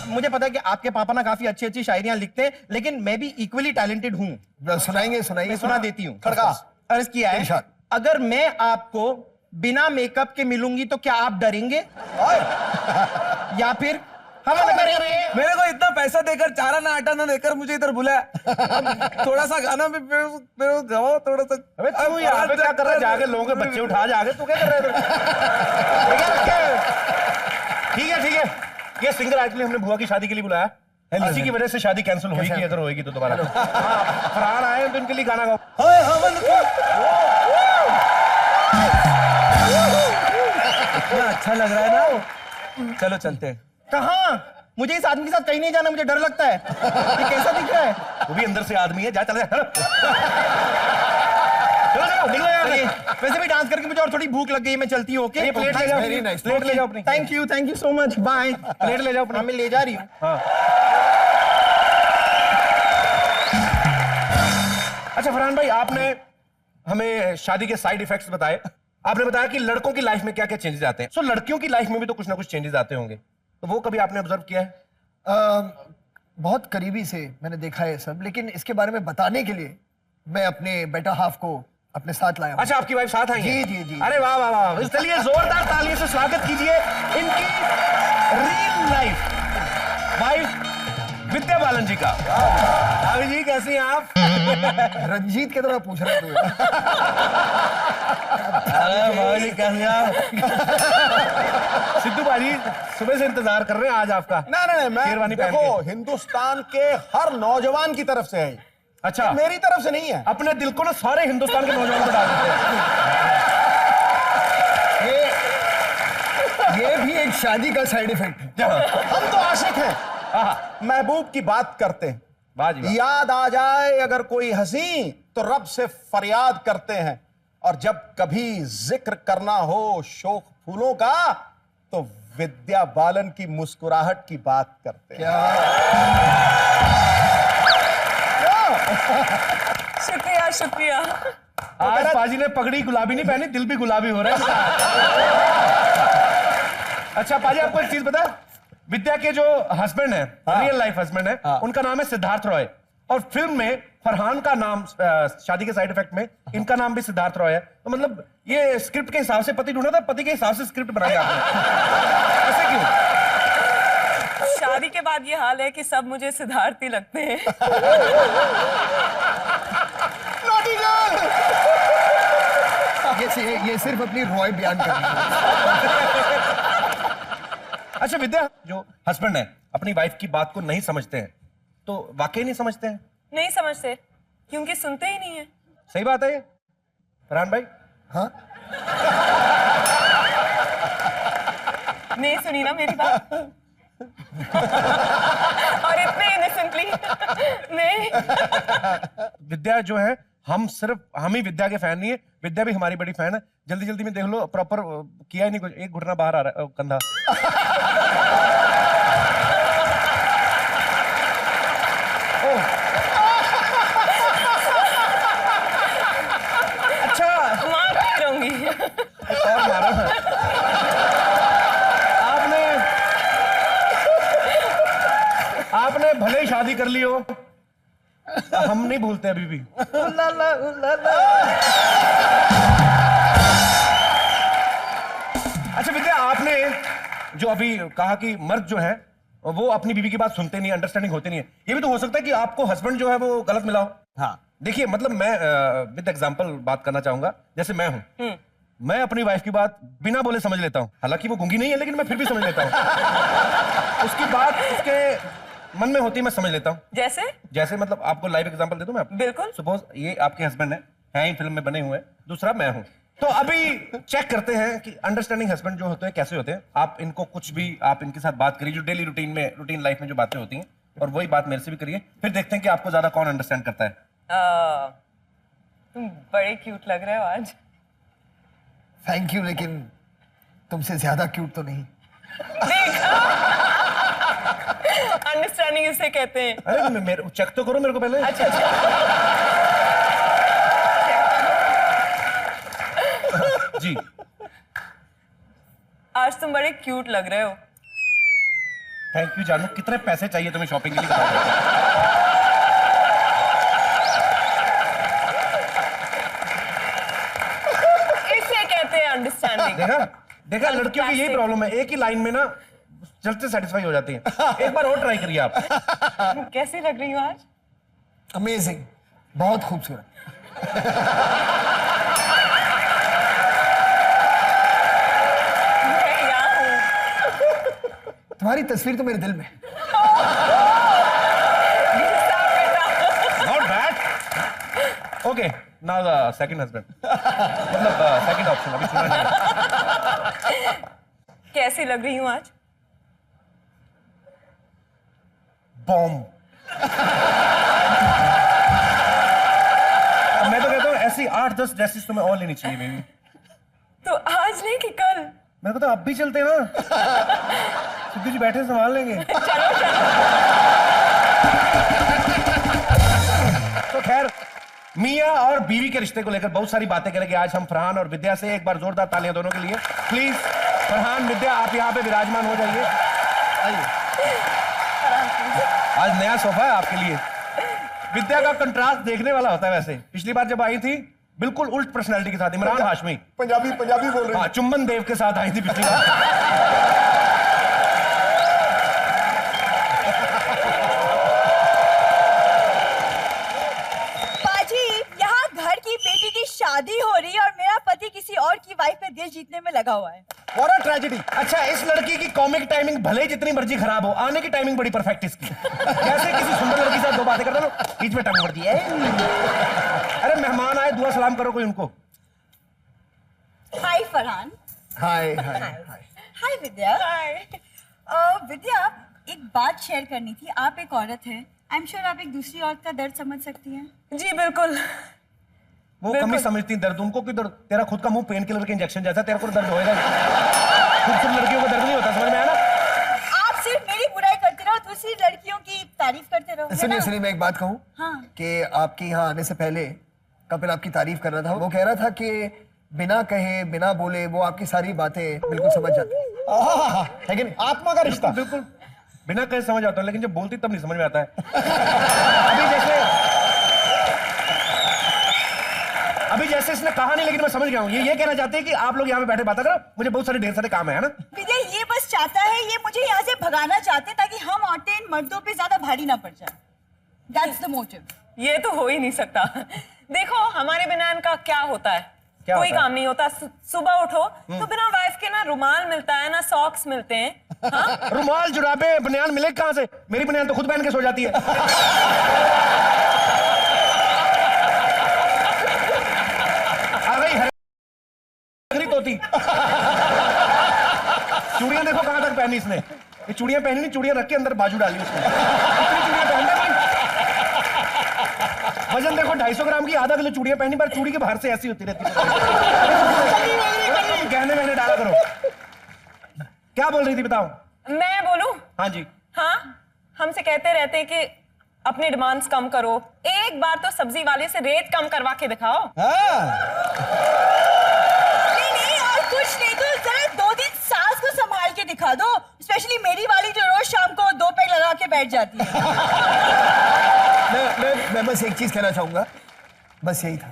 मुझे पता है कि आपके पापा ना काफी अच्छी अच्छी शायरियां लिखते हैं, लेकिन मैं भी इक्वली टैलेंटेड हूं। सुनाएंगे मैं सुना देती हूँ। खड़का अर्ज किया है, अगर मैं आपको बिना मेकअप के मिलूंगी तो क्या आप डरेंगे? या फिर हम मेरे को इतना पैसा देकर, चारा ना आटा ना देकर मुझे इधर बुलाया, थोड़ा सा गाना भी मेरे को गवाओ थोड़ा सा। अबे तू यहाँ पे क्या कर रहा है? जाके लोगों के बच्चे उठा, जाके तू क्या कर रहा है? ठीक है, ये सिंगर एक्चुअली हमने बुआ की शादी के लिए बुलाया, इसी की वजह से शादी कैंसिल हुई कि अगर होएगी तो दोबारा। फरहान आए तो इनके लिए गाना गाओ। इतना अच्छा लग रहा है ना, चलो चलते हैं। कहाँ? मुझे इस आदमी के साथ कहीं नहीं जाना, मुझे डर लगता है। ये कैसा दिख रहा है? वो भी अंदर से आदमी है, जा चल जा। चलो निकलो यार। वैसे भी डांस करके मुझे और थोड़ी भूख लग गई है, मैं चलती हूँ। ओके, प्लेट ले जाओ, प्लेट ले जाओ अपनी। Thank you so much, bye. Plate ले जाओ अपना। मैं ले जा रही हूँ। हाँ। अच्छा फरहान भाई, आपने हमें शादी के साइड इफेक्ट्स बताए। आपने बताया कि लड़कों की लाइफ में क्या क्या चेंजेस आते हैं। सो लड़कियों की लाइफ में भी तो कुछ ना कुछ चेंजेस आते होंगे, तो वो कभी आपने ऑब्जर्व किया है? बहुत करीबी से मैंने देखा है सब, लेकिन इसके बारे में बताने के लिए मैं अपने बेटा हाफ को अपने साथ लाया हूं। अच्छा, आपकी वाइफ साथ आई है? जी। अरे वाह वाह वाह, चलिए जोरदार तालियों से स्वागत कीजिए इनकी real life wife Vidya Balan जी का। भाभी जी कैसी हैं आप? रंजीत की तरह पूछ रहे थे। अरे भाभी जी कैसी हैं आप? सिद्धू भाजी सुबह से इंतजार कर रहे हैं आज आपका। नहीं, मैं शेरवानी पहन देखो के। हिंदुस्तान के हर नौजवान की तरफ से है। अच्छा, मेरी तरफ से नहीं है। अपने दिल को ना सारे हिंदुस्तान के नौजवान को डाल देते हैं। ये भी एक शादी का साइड इफेक्ट। हम तो आशिक हैं, महबूब की बात करते हैं। वाह जी वाह। याद आ जाए अगर कोई हंसी तो रब से फरियाद करते हैं, और जब कभी जिक्र करना हो शौक फूलों का तो विद्या बालन की मुस्कुराहट की बात करते हैं। शुक्रिया। आज पाजी ने पगड़ी गुलाबी नहीं पहनी, दिल भी गुलाबी हो रहा है। अच्छा पाजी, आपको एक चीज पता है? विद्या के जो हस्बैंड है, रियल लाइफ हस्बैंड है, उनका नाम है सिद्धार्थ रॉय, और फिल्म में फरहान का नाम शादी के साइड इफेक्ट में इनका नाम भी सिद्धार्थ रॉय है, तो मतलब ये स्क्रिप्ट के हिसाब से पति ढूंढा था, पति के हिसाब से स्क्रिप्ट बनाई आपने, ऐसे क्यों? शादी के बाद ये हाल है कि सब मुझे सिद्धार्थ ही लगते हैं। ये सिर्फ अपनी रॉय बयान कर रही है। अच्छा विद्या, जो हस्बैंड है अपनी वाइफ की बात को नहीं समझते हैं, तो वाकई नहीं समझते हैं? नहीं समझते क्योंकि सुनते ही नहीं है। सही बात है ये फरहान भाई? हाँ, नहीं सुनी ना मेरी बात। और इतने इनोसेंटली नहीं। विद्या जो है, हम ही विद्या के फैन नहीं है, विद्या भी हमारी बड़ी फैन है। जल्दी जल्दी में देख लो, प्रॉपर किया ही नहीं कुछ, एक घुटना बाहर आ रहा है कंधा। अच्छा मार नहीं रहूंगी। और मारो ना। आपने भले ही शादी कर ली हो, हम नहीं भूलते अभी भी। अच्छा विद्या, आपने जो अभी कहा कि मर्द जो है वो अपनी बीवी की बात सुनते नहीं, अंडरस्टैंडिंग होती नहीं है, ये भी तो हो सकता है कि आपको हस्बैंड जो है वो गलत मिला हो। हाँ, देखिए मतलब मैं विद एग्जांपल बात करना चाहूंगा। जैसे मैं हूं, मैं अपनी वाइफ की बात बिना बोले समझ लेता हूं, हालांकि वो गूंगी नहीं है लेकिन मैं फिर भी समझ लेता हूं। उसकी बात उसके मन में होती है, मैं समझ लेता हूं। जैसे मतलब आपको लाइव एग्जांपल दे दूं मैं? बिल्कुल। सपोज ये आपके हस्बैंड है ही फिल्म में बने हुए हैं, दूसरा मैं हूं, तो अभी चेक करते हैं कि अंडरस्टैंडिंग हस्बैंड जो होते हैं कैसे होते हैं। आप इनको कुछ भी आप इनके साथ बात करिए, जो डेली रूटीन लाइफ में जो बातें होती हैं, और वही बात मेरे से भी करिए, फिर देखते हैं कि आपको ज्यादा कौन अंडरस्टैंड करता है। तुम बड़े क्यूट लग रहे हो आज। थैंक यू, लेकिन तुमसे ज्यादा क्यूट तो नहीं। अंडरस्टैंडिंग इसे कहते हैं। अरे मेरे चेक तो करो मेरे को पहले। अच्छा अच्छा। जी, आज तुम बड़े क्यूट लग रहे हो। थैंक यू जानू। कितने पैसे चाहिए तुम्हें शॉपिंग के लिए बताओ? इसे कहते हैं अंडरस्टैंडिंग। देखा लड़कियों की यही प्रॉब्लम है, एक ही लाइन में ना जल्द से सेटिस्फाई हो जाती है। एक बार और ट्राई करिए आप। कैसी लग रही हो आज? अमेजिंग, बहुत खूबसूरत। मैं यहाँ हूँ। तुम्हारी तस्वीर तो मेरे दिल में। Not bad. Okay, now the second husband. मतलब second option अभी सुना नहीं। कैसी लग रही हूँ आज? बॉम्ब। मैं तो कहता हूँ ऐसी 8-10 ड्रेसेस तुम्हें और लेनी चाहिए बेबी। तो आज नहीं कि कल? मैं कहता हूँ अब भी चलते ना, सिद्धू जी बैठे संभाल लेंगे। तो खैर, मियाँ और बीवी के रिश्ते को लेकर बहुत सारी बातें करेंगे आज हम फरहान और विद्या से। एक बार जोरदार तालियां दोनों के लिए प्लीज। फरहान, विद्या आप यहाँ पे विराजमान हो जाइए। आज नया सोफा है आपके लिए। विद्या का कंट्रास्ट देखने वाला होता है। वैसे पिछली बार जब आई थी बिल्कुल उल्ट पर्सनालिटी के साथ, इमरान हाशमी, पंजाबी बोल रहे हाँ, चुम्बन देव के साथ आई थी पिछली बार। शादी हो रही है और मेरा पति किसी और की वाइफ पे दिल जीतने में लगा हुआ है। What a tragedy। अच्छा, इस लड़की की कॉमिक टाइमिंग भले ही जितनी मर्जी खराब हो, आने की टाइमिंग बड़ी परफेक्ट इसकी। कैसे किसी सुंदर लड़की से दो बातें करते हो, बीच में टंग पड़ती है। अरे मेहमान आए, दुआ सलाम करो कोई उनको। हाय फरहान। हाय हाय विद्या। विद्या, एक बात शेयर करनी थी। आप एक औरत है, आई एम श्योर आप एक दूसरी औरत का दर्द समझ सकती हैं। जी बिल्कुल। वो कमी समझती दर्द, उनको की दर्द। तेरा खुद का मुंह पेन किलर के इंजेक्शन जैसा, तेरा को दर्द होएगा। खूबसूरत लड़कियों को दर्द नहीं होता, समझ में आया ना? आप सिर्फ मेरी बुराई करते रहो, दूसरी लड़कियों की तारीफ करते रहो। सुनिए मैं एक बात कहूँ। हाँ। कि आपके यहाँ आने से पहले कपिल आपकी तारीफ कर रहा था। वो कह रहा था कि बिना कहे बिना बोले वो आपकी सारी बातें बिल्कुल समझ जाते हैं। लेकिन आत्मा का रिश्ता बिल्कुल बिना कहे समझ आता है, लेकिन जब बोलती तब नहीं समझ में आता है। अभी जैसे जैसे इसने कहा नहीं, लेकिन मैं समझ गया हूँ। ये कहना चाहते हैं कि आप लोग यहाँ पे बैठे बातें करो, मुझे बहुत सारे ढेर सारे काम है ना। विजय ये बस चाहता है, ये मुझे यहाँ से भगाना चाहते हैं ताकि हम औरतें इन मर्दों पे ज्यादा भारी ना पड़ जाए। That's the motive. ये तो हो ही नहीं सकता। देखो हमारे बिना इनका क्या होता है, कोई काम नहीं होता। सुबह उठो तो बिना वाइफ के ना रुमाल मिलता है ना सॉक्स मिलते हैं। हाँ? रुमाल, जुराबे, बनियान मिले कहाँ से? मेरी बनियान तो खुद पहन के सो जाती है। आ गई तोती। चूड़ियां देखो कहां तक पहनी इसने। ये चूड़ियां पहनी नहीं, चूड़ियां रख के अंदर बाजू डाली उसने। कितनी चूड़ियां पहनने भाई? वजन देखो 250 ग्राम की, आधा किलो चूड़ियां पहनी, पर चूड़ी के बाहर से ऐसी होती रहती है। गहने वहने डाला करो। क्या बोल रही थी बताओ? मैं बोलूं? हाँ जी। हाँ, हमसे कहते रहते हैं कि अपनी डिमांड्स कम करो, एक बार तो सब्जी वाले से रेट कम करवा के दिखाओ। नहीं और कुछ नहीं तो जरा 2 दिन सास को संभाल के दिखा दो, स्पेशली मेरी वाली जो रोज शाम को 2 पैक लगा के बैठ जाती है। मैं बस एक चीज कहना चाहूंगा, बस यही था।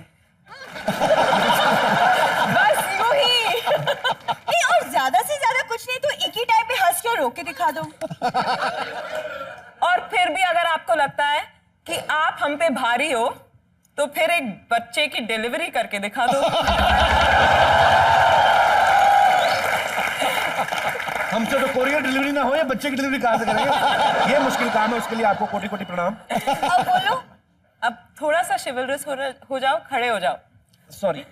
बस यूं ही। नहीं और ज्यादा से ज्यादा कुछ नहीं तो एक ही टाइम पे हंस के रोक के दिखा दो। और फिर भी अगर आपको लगता है कि आप हम पे भारी हो तो फिर एक बच्चे की डिलीवरी करके दिखा दो। हमसे तो कोरियर डिलीवरी ना हो, या बच्चे की डिलीवरी कहां से करेंगे? ये मुश्किल काम है, उसके लिए आपको कोटि कोटि प्रणाम। अब बोलो। अब थोड़ा सा शिवलरस हो जाओ, खड़े हो जाओ। Sorry,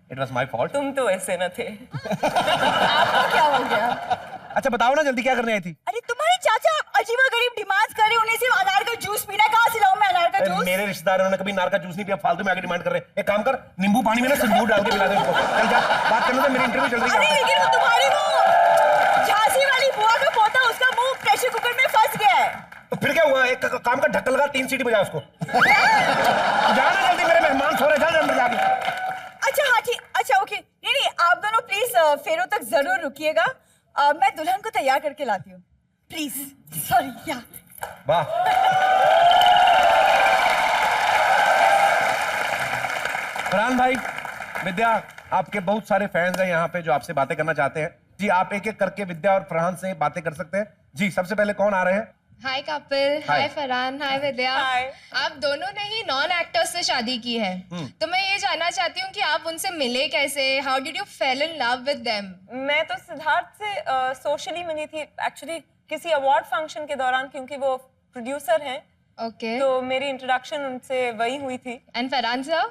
it was my fault. तुम तो ऐसे न थे। आपको क्या हो गया? अच्छा बताओ ना जल्दी, क्या करने आई थी? अरे तुम्हारे चाचा अजीबोगरीब डिमांड्स कर रहे हैं, उन्हें सिर्फ अनार का जूस पीना है। कहाँ से लाऊं मैं अनार का जूस? मेरे रिश्तेदार उन्होंने कभी अनार का जूस नहीं पिया, फालतू में आगे डिमांड कर रहे हैं। एक काम कर, नींबू पानी में ना सिंदूर डाल के पिला दे उनको। चल जा, बात करने दे, मेरी इंटरव्यू चल रही है। अरे लेकिन वो तुम्हारी वो झांसी वाली बुआ का पोता, उसका मुंह प्रेशर कुकर में फंस गया है। तो फिर क्या हुआ? एक काम का ढक्कन लगा, 3 सीटी बजा उसको। जाना जल्दी, मेरे मेहमान सो रहे, चल अंदर जाके। अच्छा हाँ ठीक, अच्छा ओके। नहीं आप दोनों प्लीज फेरों तक जरूर रुकिएगा, मैं दुल्हन को तैयार करके लाती हूँ। प्लीज। सॉरी। या वाह, फरहान भाई, विद्या, आपके बहुत सारे फैंस हैं यहाँ पे जो आपसे बातें करना चाहते हैं। जी आप एक एक करके विद्या और फरहान से बातें कर सकते हैं। जी सबसे पहले कौन आ रहे हैं? हाय कपिल, हाय फरहान, हाय विद्या। आप दोनों ने ही नॉन एक्टर्स से शादी की है, तो मैं ये जानना चाहती हूँ कि आप उनसे मिले कैसे? How did you fail in love with them? मैं तो सिद्धार्थ से सोशली मिली थी एक्चुअली, किसी अवार्ड फंक्शन के दौरान, क्योंकि वो प्रोड्यूसर हैं। ओके। तो मेरी इंट्रोडक्शन उनसे वही हुई थी। And Farhan sir?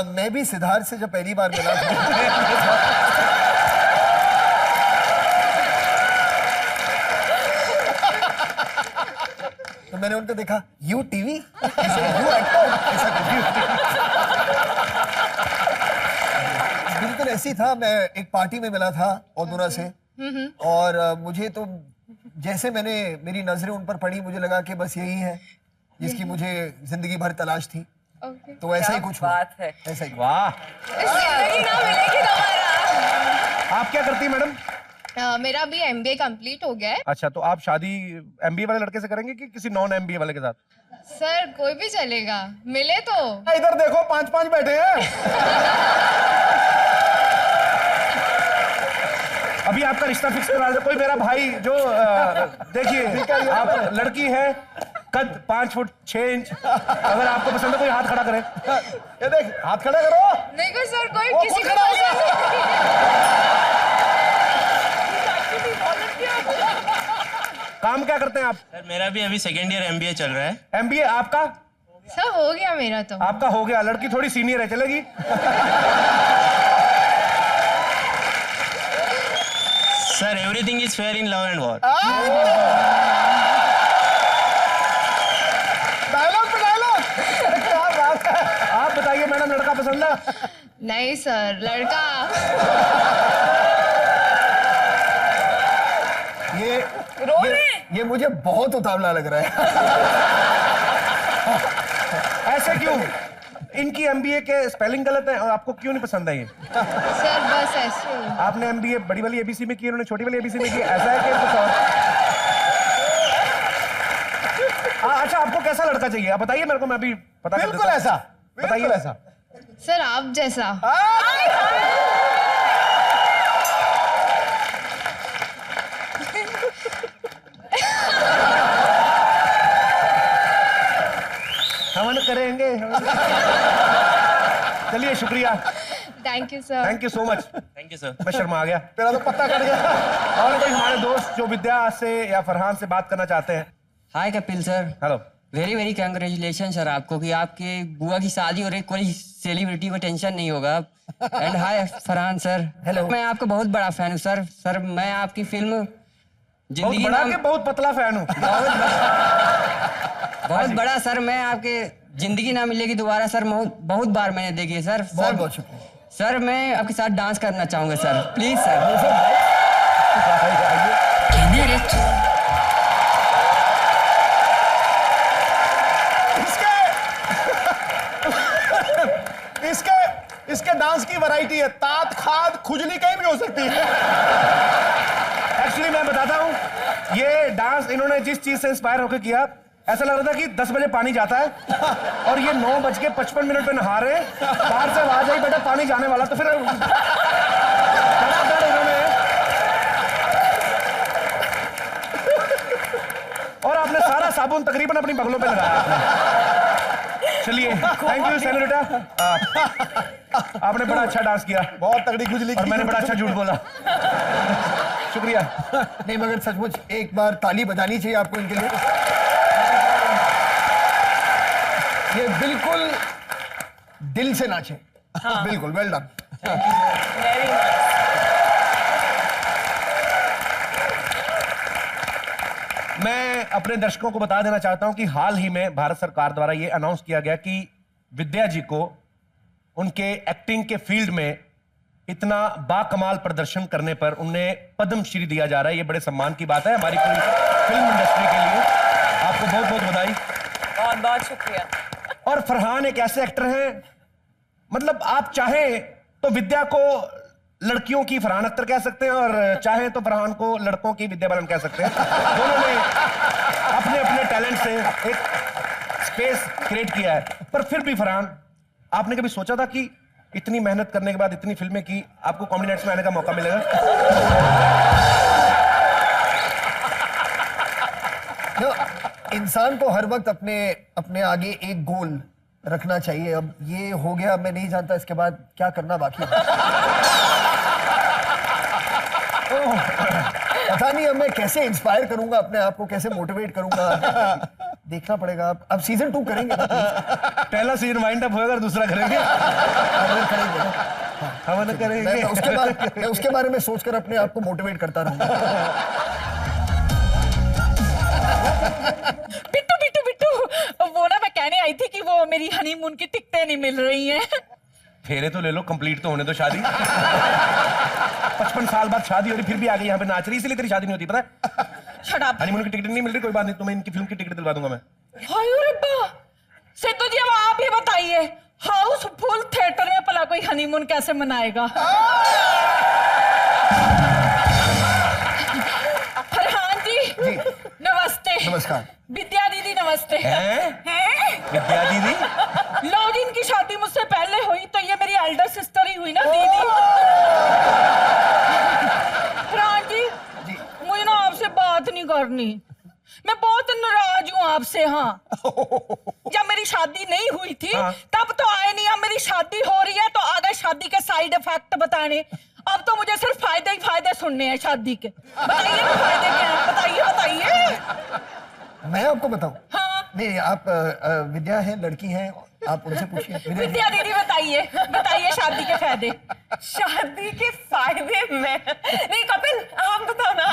मैं भी सिद्धार्थ से जब पहली बार मिला था तो मैंने उनको देखा, यू टीवी, यू एक्टर, ऐसा कुछ। बिल्कुल ऐसी था। मैं एक पार्टी में मिला था औदुरा से, और मुझे तो जैसे मेरी नजरें उन पर पड़ी, मुझे लगा कि बस यही है जिसकी मुझे जिंदगी भर तलाश थी। तो ऐसा ही कुछ बात है। ऐसा ही। वाह, जिंदगी ना मिलेगी दोबारा। आप क्या करती हैं मैडम? मेरा भी MBA कंप्लीट हो गया है। अच्छा, तो आप शादी MBA वाले लड़के से करेंगे कि किसी नॉन MBA वाले के साथ? सर कोई भी चलेगा, मिले तो। इधर देखो 5-5 बैठे हैं। अभी आपका रिश्ता फिक्स करा दे कोई मेरा भाई जो देखिए, आप लड़की है, कद 5 फुट 6 इंच, अगर आपको पसंद है कोई हाथ खड़ा करे। ये देख, हाथ खड़ा करो। देखो सर, कोई वो किसी खुद को खड़ा हो गया। पसंद काम क्या करते हैं आप? सर मेरा भी अभी सेकेंड ईयर MBA चल रहा है। MBA आपका? सर हो गया मेरा तो। आपका हो गया, लड़की थोड़ी सीनियर है, चलेगी? Sir everything is fair in love and war. Dialogue पे डायलॉग। क्या बात है। आप बताइए मैडम, लड़का पसंद है? नहीं सर, लड़का। ये मुझे बहुत उतावला लग रहा है। ऐसे क्यों? इनकी MBA के स्पेलिंग गलत है और आपको क्यों नहीं पसंद है ये? सर बस ऐसे। आपने MBA बड़ी वाली ABC में की, उन्होंने छोटी वाली ABC में की, ऐसा है कि कुछ और? अच्छा, आपको कैसा लड़का चाहिए आप बताइए मेरे को, मैं भी पता कर देता हूं। बिल्कुल ऐसा, बताइए। बिल्कुल ऐसा। सर आप जैसा। हवन करेंगे। चलिए शुक्रिया, thank you sir. Thank you so much. Thank you sir. मैं शर्मा आ गया। तेरा तो पत्ता कट गया। और कोई हमारे दोस्त जो विद्या से या फरहान से बात करना चाहते हैं? Hi Kapil sir. Hello. Very very congratulation sir आपको कि आपके बुआ की शादी हो रही, कोई सेलिब्रिटी को टेंशन नहीं होगा। And hi Farhan sir. Hello. मैं आपका बहुत बड़ा फैन हूँ सर। सर मैं आपकी फिल्म बहुत बड़ा के बहुत पतला फैन हूँ। बहुत बड़ा सर। मैं आपके जिंदगी ना मिलेगी दोबारा सर बहुत बार मैंने देखी है सर। बहुत बहुत शुक्रिया सर। मैं आपके साथ डांस करना चाहूंगा सर, प्लीज सर। इसके डांस की वैरायटी है, तात खाद खुजली कहीं भी हो सकती है। एक्चुअली मैं बताता हूँ, ये डांस इन्होंने जिस चीज से इंस्पायर होकर किया, ऐसा लग रहा था कि 10 बजे पानी जाता है और ये 9:55 पे नहा रहे हैं। बाहर से आवाज आई बेटा पानी जाने वाला, तो फिर इन्होंने और आपने सारा साबुन तकरीबन अपनी बगलों पे लगाया। चलिए थैंक यू सेनोरिटा, आपने बड़ा अच्छा डांस किया, बहुत तगड़ी खुजली और मैंने बड़ा अच्छा झूठ बोला। शुक्रिया। नहीं मगर सचमुच एक बार ताली बजानी चाहिए आपको इनके लिए। ये बिल्कुल दिल से नाचे। हाँ। बिल्कुल वेल डन। Very nice. मैं अपने दर्शकों को बता देना चाहता हूं कि हाल ही में भारत सरकार द्वारा यह अनाउंस किया गया कि विद्या जी को उनके एक्टिंग के फील्ड में इतना बाकमाल प्रदर्शन करने पर उन्हें पद्मश्री दिया जा रहा है। ये बड़े सम्मान की बात है हमारी पूरी फिल्म इंडस्ट्री के लिए। आपको बहुत बहुत बधाई। बहुत बहुत शुक्रिया। और फरहान एक ऐसे एक्टर हैं, मतलब आप चाहें तो विद्या को लड़कियों की फरहान अख्तर कह सकते हैं और चाहें तो फरहान को लड़कों की विद्या बालन कह सकते हैं। दोनों ने अपने अपने टैलेंट से एक स्पेस क्रिएट किया है। पर फिर भी फरहान, आपने कभी सोचा था कि इतनी मेहनत करने के बाद इतनी फिल्में की, आपको कॉमेडी नाइट्स में आने का मौका मिलेगा? इंसान को हर वक्त अपने आगे एक गोल रखना चाहिए। अब ये हो गया, मैं नहीं जानता इसके बाद क्या करना बाकी है। पता नहीं अब मैं कैसे इंस्पायर करूंगा अपने आप को, कैसे मोटिवेट करूंगा, देखना पड़ेगा। अब सीजन 2 करेंगे ना? पहला सीजन वाइंड अप होगा, दूसरा करेंगे। हम करेंगे। उसके बारे में सोचकर अपने आप को मोटिवेट करता रहूंगा। बिट्टू बिट्टू बिट्टू, वो ना मैं कहने आई थी कि वो मेरी हनीमून की टिकटें नहीं मिल रही हैं। फेरे तो ले लो, कंप्लीट तो होने दो शादी। 55 साल बाद शादी हो रही, फिर भी आ गई यहाँ पे नाच रही, इसलिए तेरी शादी नहीं होती, पता है? Shut up. हनीमून की टिकट नहीं मिल रही, कोई बात नहीं, तुम्हें इनकी फिल्म की टिकट दिलवा दूंगा मैं। हाय रब्बा, सिद्धू जी अब आप ही बताइए, हाउसफुल थिएटर में भला कोई हनीमून कैसे मनाएगा? फरहान जी नमस्ते। नमस्कार। विद्या दीदी नमस्ते। विद्या दीदी? लो जी, इनकी शादी मुझसे पहले हुई तो ये मेरी एल्डर सिस्टर ही हुई ना दीदी। फरहान जी, मुझे ना आपसे बात नहीं करनी, मैं बहुत नाराज हूँ आपसे। हाँ, जब मेरी शादी नहीं हुई थी तब तो आए नहीं, अब मेरी शादी हो रही है तो आ गए शादी के साइड इफेक्ट बताने। अब तो मुझे सिर्फ फायदे ही फायदे सुनने हैं शादी के। बताइए ना फायदे क्या हैं, बताइए बताइए। मैं आपको बताऊं? हाँ। नहीं, आप विद्या है, लड़की हैं, आप उनसे पूछिए। विद्या दीदी बताइए, बताइए शादी के फायदे। शादी के फायदे में नहीं, कपिल आप बताओ ना।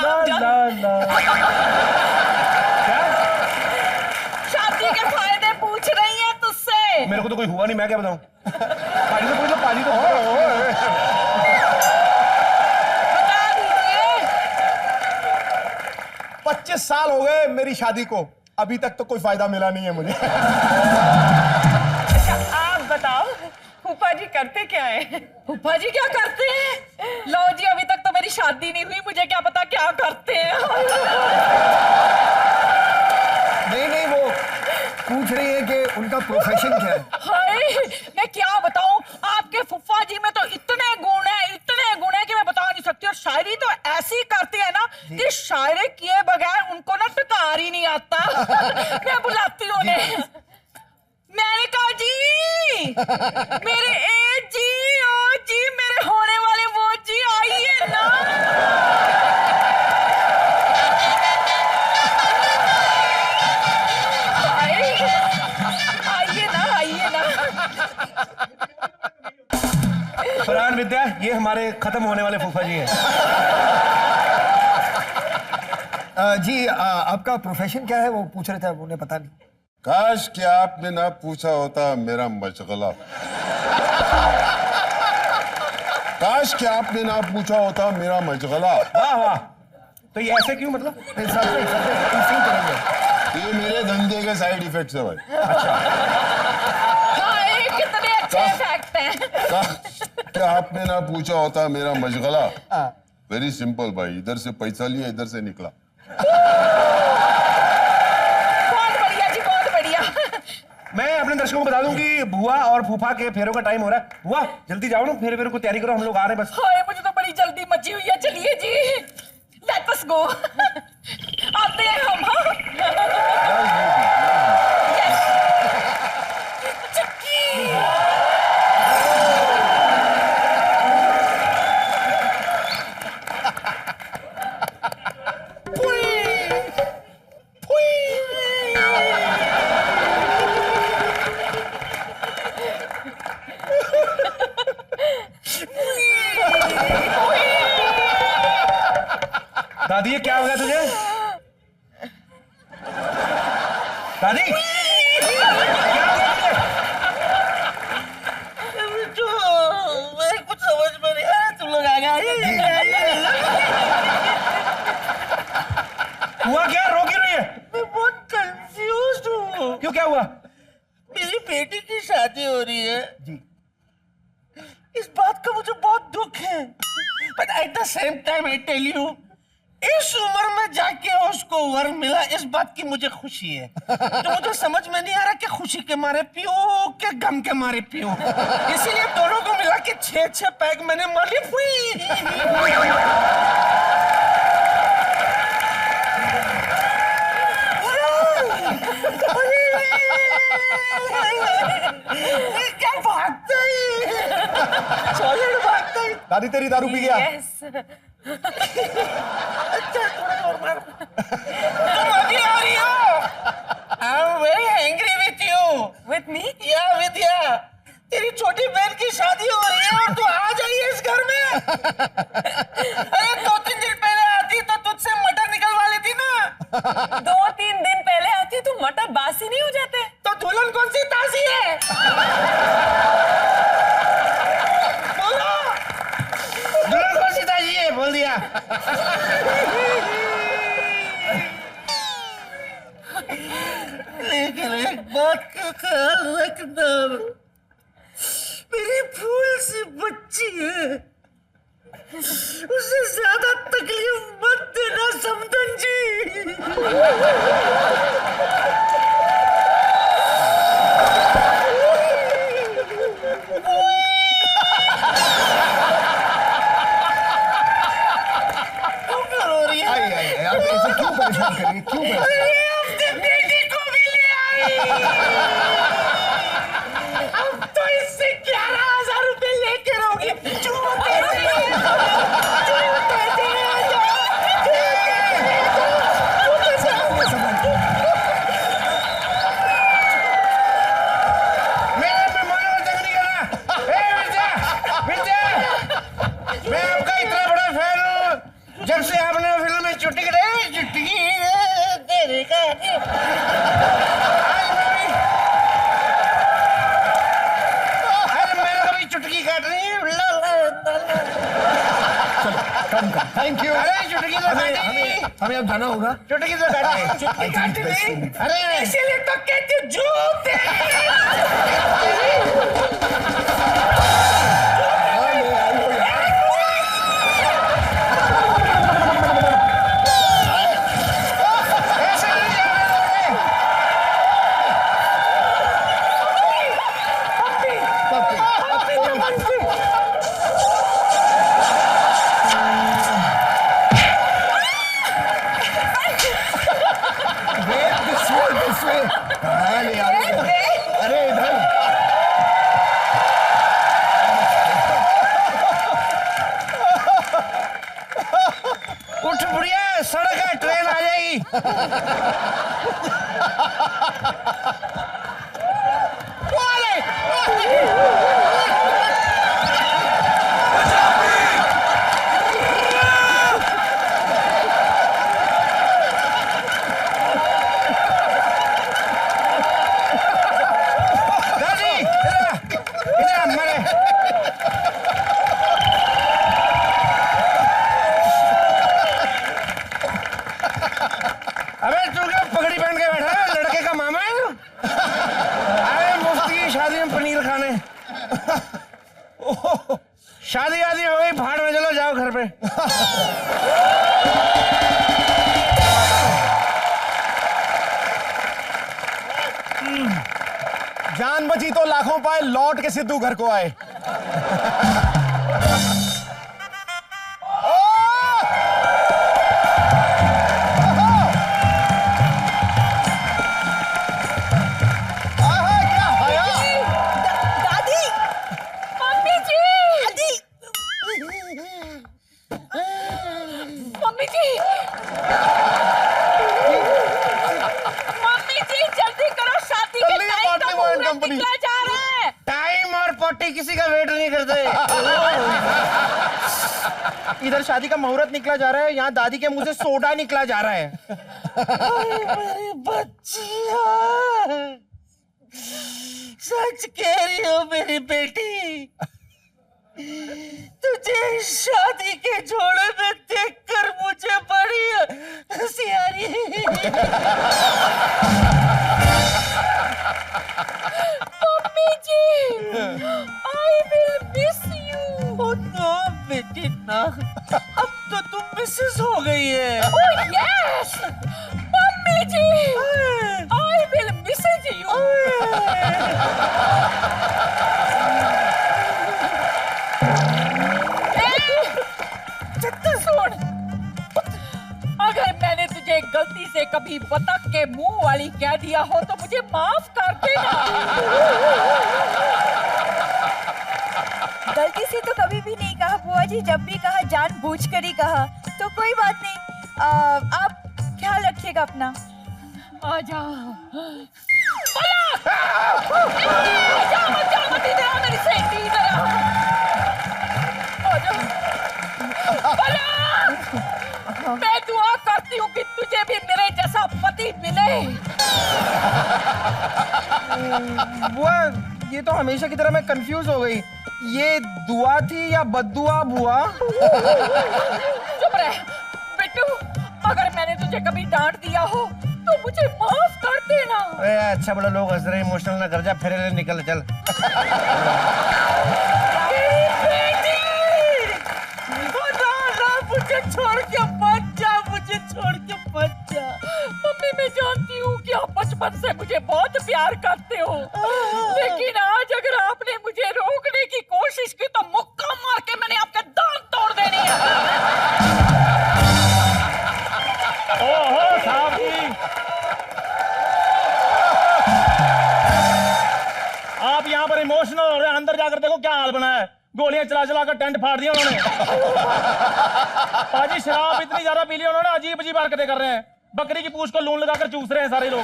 शादी के फायदे पूछ रही है तुझसे। मेरे को तो कोई हुआ नहीं, मैं क्या बताऊं? पाजी तो पूछ लो, पाजी तो हो। बता दीजिए। 25 साल हो गए मेरी शादी को, अभी तक तो कोई फायदा मिला नहीं है मुझे। अच्छा आप बताओ, फूफा जी करते क्या है? फूफा जी क्या करते हैं? लो जी, अभी तक तो मेरी शादी नहीं हुई, मुझे क्या पता क्या करते हैं। नहीं, वो पूछ रही है कि उनका प्रोफेशन क्या है। हाय, मैं क्या बताऊं, कि शायरी किए बगैर उनको ना टकार ही नहीं आता। मैं बुलाती हूँ उन्हें। मैंने कहा जी, मेरे ए जी, ओ जी, मेरे होने वाले वो जी, आइए ना। आइए ना, आइए ना। फरहान विद्या, ये हमारे खत्म होने वाले फूफा जी हैं। जी आपका प्रोफेशन क्या है वो पूछ रहे थे, उन्हें पता नहीं। काश कि आपने ना पूछा होता मेरा मशगला। काश कि आपने ना पूछा होता मेरा मशगला। वाह वाह, तो ये ऐसे क्यों मतलब? ये मेरे धंधे के साइड इफेक्ट्स है भाई। अच्छा, हाँ, ये कितने अच्छे फैक्ट हैं। क्या आपने ना पूछा होता मेरा मशगला। वेरी सिंपल भाई, इधर से पैसा लिया, इधर से निकला। बहुत बढ़िया जी, बहुत बढ़िया। मैं अपने दर्शकों को बता दूं कि बुआ और फूफा के फेरों का टाइम हो रहा है। बुआ जल्दी जाओ ना, फेरे को तैयारी करो, हम लोग आ रहे हैं बस। हाय, मुझे तो बड़ी जल्दी मची हुई है। चलिए जी, लेट अस गो। आते हैं हम। दादी ये क्या हो गया तुझे? दादी कुछ समझ में नहीं आया, तुम लोग आ गए। हुआ क्या? रो क्यों रही है? मैं बहुत कंफ्यूज हूँ। क्यों, क्या हुआ? मेरी बेटी की शादी हो रही है जी। इस बात का मुझे बहुत दुख है, but at the same time I tell you, इस उम्र में जाके उसको वर मिला, इस बात की मुझे खुशी है। तो मुझे समझ में नहीं आ रहा कि खुशी के मारे पियो के गम के मारे पियो। इसीलिए दोनों को मिला के 6 पैग मैंने मार ली। क्या भागता है, भागता है। दादी तेरी दारू पी गया। अच्छा, थोड़ा और मार। तुम अभी आ रही हो? I'm very angry with you. With me? Yeah, Vidya. तेरी छोटी बहन की शादी हो रही है और तू आ जाइए इस घर में। अरे 2-3 दिन पहले आती तो तुझसे मटर निकलवा लेती ना। 2-3 दिन पहले आती तो मटर बासी नहीं हो जाते? तो दुल्हन कौन सी ताजी है? बोलो। दुल्हन कौन सी ताजी है? बोल दिया। लेकिन एक बात का ख्याल रखना, मेरी फूल सी बच्ची है, उसे ज्यादा तकलीफ मत देना समदन जी। क्यों रो रही है? आप ऐसे क्यों परेशान कर रही है? क्यों परेशान? अपने बेटी को भी ले आई। अब तो इससे 11,000 रुपए लेके रहोगी। मैं आपका इतना बड़ा फैन हूँ, जब से आपने फिल्म में चुटकी तेरे का चुटकी काट रही है। Thank you. अरे चुटकी तो काटी। हमें अब जाना होगा। चुटकी तो काटी। चुटकी काट नहीं। अरे इसीलिए तो कहती हूँ झूठ है। नहीं यार। अरे इधर उठ बुढ़िया, सड़क है, ट्रेन आ जाएगी। दादी, इधर मरे। अबे तू क्या पगड़ी पहन के बैठा है? लड़के का मामा है तू? अरे मुफ्ती की शादी में पनीर खाने। शादी आदि हो गई, भाड़ में चलो, जाओ घर पे। जान बची तो लाखों पाए, लौट के सिद्धू घर को आए। दादी, मम्मी जी, मम्मी जी, मम्मी जी, जल्दी करो, शादी के टाइम का मुहूर्त निकला जा रहा है। टाइम और पोटी किसी का वेट नहीं करते। इधर शादी का मुहूर्त निकला जा रहा है, यहाँ दादी के मुंह से सोडा निकला जा रहा है। मेरी बच्चिया, सच कह रही हो मेरी बेटी। तुझे इस शादी के जोड़े में देखकर मुझे बड़ी हंसी आ रही है। Mummy ji, I will miss you. Oh no, बेटी ना, अब तो तुम मिसेस हो गई है। Oh yes, mummy ji, I will miss you. सुन, अगर मैंने तुझे गलती से कभी बतख के मुंह वाली कह दिया हो तो मुझे माफ कर देना। गलती से तो कभी भी नहीं कहा बुआ जी, जब भी कहा जानबूझकर ही कहा, तो कोई बात नहीं। आप ख्याल रखिएगा अपना। आजा, मत इधर आ मेरी सहेली, इधर आ। आजा, मैं दुआ करती हूँ कि तुझे भी मेरे जैसा पति मिले। बुआ, ये तो हमेशा की तरह मैं कंफ्यूज हो गई। ये दुआ थी या बद्दुआ बुआ? चुप रह बिट्टू, अगर मैंने तुझे कभी डांट दिया हो तो मुझे माफ कर देना। अरे अच्छा बड़ा लोग हंस रहे, इमोशनल ना कर जा, फिर निकल चल। मुझे छोड़ के मत जा, मुझे छोड़ के मत जा। मम्मी, मैं जानती हूँ कि आप बचपन से मुझे बहुत प्यार करते हो, लेकिन आज अगर आपने मुझे रोकने की कोशिश की तो मुक्का मार के मैंने आपके दांत तोड़ देने हैं। ओहो साहब जी, आप यहाँ पर इमोशनल हो रहे हैं, अंदर जाकर देखो क्या हाल बना है। गोलियां चला चला कर टेंट फाड़ दिया उन्होंने। पाजी शराब इतनी ज्यादा पी ली उन्होंने, अजीब अजीब हरकतें कर रहे हैं। बकरी की पूंछ को लून लगाकर चूस रहे हैं सारे लोग।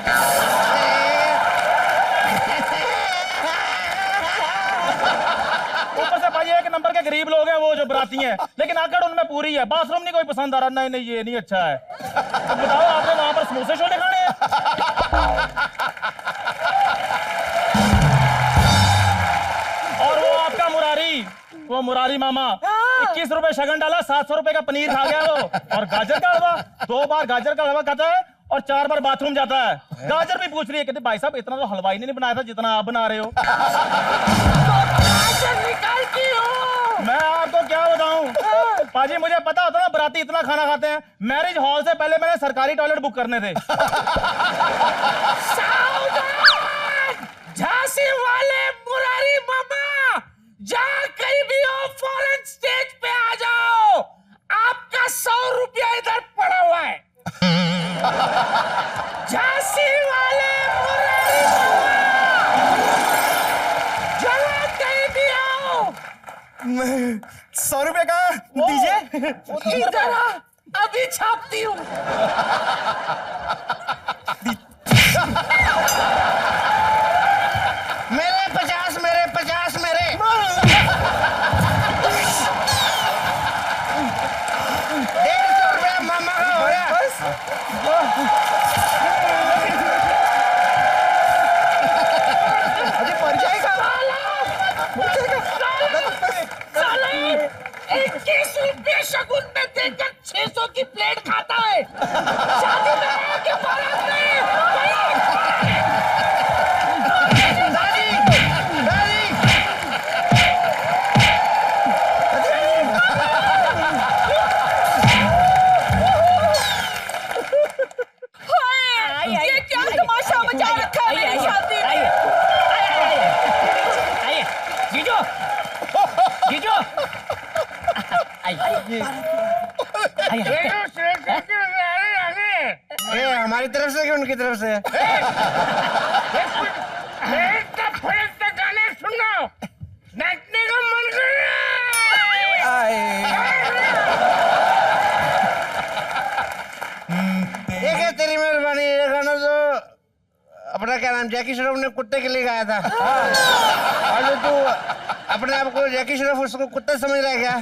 ऊपर से पाजी एक नंबर के गरीब लोग हैं वो जो बराती हैं, लेकिन आकर उनमें पूरी है। बाथरूम नहीं कोई पसंद आ रहा, नहीं नहीं ये नहीं अच्छा है। अब बताओ, आपने वहां पर समोसे छोले खाने हैं? और वो आपका मुरारी, वो मुरारी मामा 21 रुपए शगन डाला, 700 रुपए का पनीर खा गया वो। और गाजर का हलवा, 2 बार गाजर का हलवा खाता है और 4 बार बाथरूम जाता है। गाजर भी पूछ रही है, कहते भाई साहब इतना तो हलवा ही नहीं बनाया था जितना आप बना रहे हो। मैं आपको क्या बताऊं पाजी, मुझे पता होता ना बराती इतना खाना खाते हैं। मैरिज हॉल से पहले मैंने सरकारी टॉयलेट बुक करने थे। झांसी वाले मुरारी मामा, जहां कहीं भी हो फौरन स्टेज पे आ जाओ, आपका 100 रुपया इधर पड़ा हुआ है। झांसी वाले मुरारी मामा। 100 रुपए का दीजिए। इधर आ, अभी छापती हूँ। मेरे 50 मेरे 50 मेरे। 150 रुपया मामा का हो गया। अरे मर जाएगा। साला 21 रुपये शगुन में देकर 600 की प्लेट खाता है। शादी में है कि बारात में? ये क्या तमाशा मचा रखा है मेरी शादी में? आइए जीजो, जीजो ये हमारी तरफ से कि उनकी तरफ से? गाने सुनो, नाचने का मन कर ये क्या तेरी मेहरबानी। ये गाना तो अपना क्या नाम जैकी श्रॉफ ने कुत्ते के लिए गाया था। और जो तू अपने आप को जैकी श्रॉफ उसको कुत्ता समझ रहा है क्या?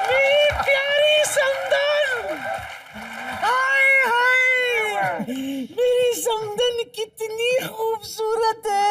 मेरी प्यारी समदन, हाय हाय, मेरी समदन कितनी खूबसूरत है।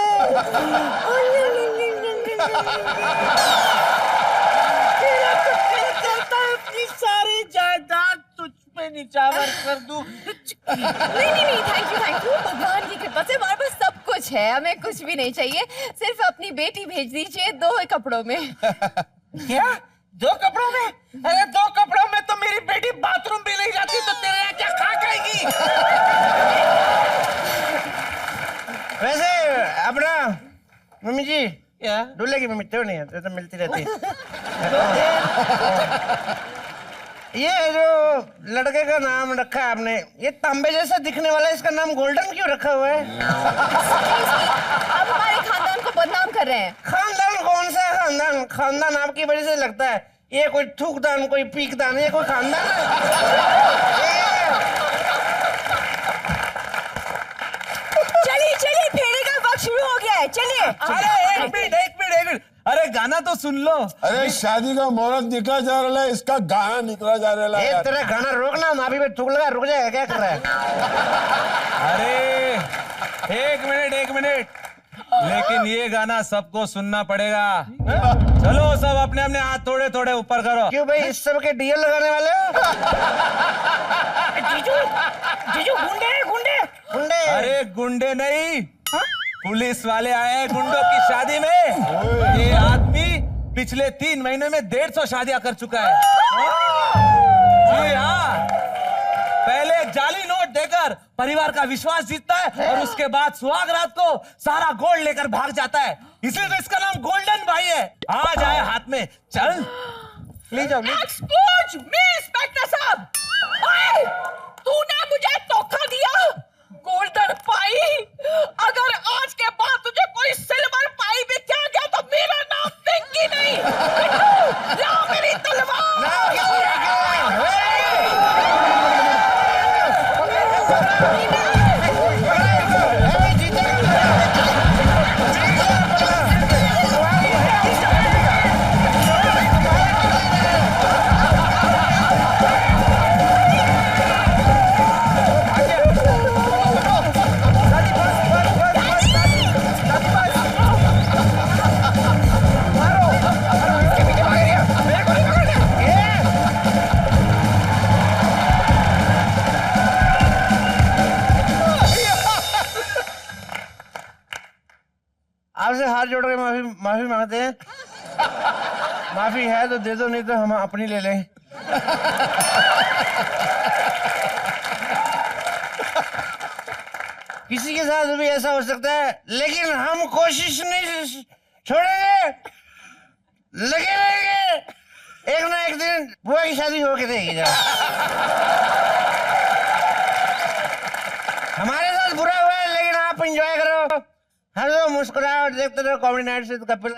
तेरा तो दिल करता है अपनी सारी जायदाद तुझ पे निछावर कर दूं। नहीं, थैंक यू। भगवान की कृपा से हमारे पास सब कुछ है, हमें कुछ भी नहीं चाहिए। सिर्फ अपनी बेटी भेज दीजिए 2 कपड़ों में। क्या 2 कपड़ों में? अरे 2 कपड़ों में तो मेरी बेटी बाथरूम भी नहीं जाती, तो तेरे यहाँ क्या खा खाएगी? वैसे अपना मम्मी जी दूल्हे की मम्मी तो नहीं है, तो मिलती रहती है। ये जो लड़के का नाम रखा है आपने, ये तांबे जैसा दिखने वाला, इसका नाम गोल्डन क्यों रखा हुआ है? आप हमारे खानदान को बदनाम कर रहे हैं। खानदान कौन सा खानदान? खानदान आपकी वजह से लगता है। ये कोई थूकदान, कोई पीकदान, ये कोई खानदान है? चलिए फेरे का वक्त शुरू हो गया है, चलिए। अरे एक मिनट, अरे गाना तो सुन लो। अरे शादी का मुहूर्त निकला जा रहा है, इसका गाना निकला जा रहा है। तेरा गाना रोकना, माफी में थूक लगा, रुक जाएगा, क्या कर रहा है? अरे एक मिनट, लेकिन ये गाना सबको सुनना पड़ेगा। चलो सब अपने अपने हाथ थोड़े थोड़े ऊपर करो। क्यों भाई, इस सब के डीएल लगाने वाले हो? जीजू गुंडे। अरे गुंडे नहीं, पुलिस वाले आए हैं गुंडों की शादी में। ये आदमी पिछले 3 महीने में 150 शादियां कर चुका है। जी हाँ, पहले जाली नोट देकर परिवार का विश्वास जीतता है और उसके बाद सुहाग रात को सारा गोल्ड लेकर भाग जाता है। इसलिए तो इसका नाम गोल्डन भाई है। आ जाए हाथ में, चल ले जाओ। एक्सक्यूज मी इंस्पेक्टर साहब, तूने मुझे धोखा दिया। गोल्डन पाई, अगर आज के बाद तुझे कोई सिल्वर पाई भी क्या गया तो मेरा नाम पिंकी नहीं। लाओ मेरी तलवार। आपसे हाथ जोड़ के माफी मांगते हैं। माफी है तो दे दो, नहीं तो हम अपनी ले लें। किसी के साथ भी ऐसा हो सकता है, लेकिन हम कोशिश नहीं छोड़ेंगे, लगे रहेंगे। एक ना एक दिन बुआ की शादी होके देगी। जरा हमारे साथ बुरा हुआ है, लेकिन आप एंजॉय करो, हंसो मुस्कुराओ और देखते रहो कॉमेडी नाइट विद कपिल।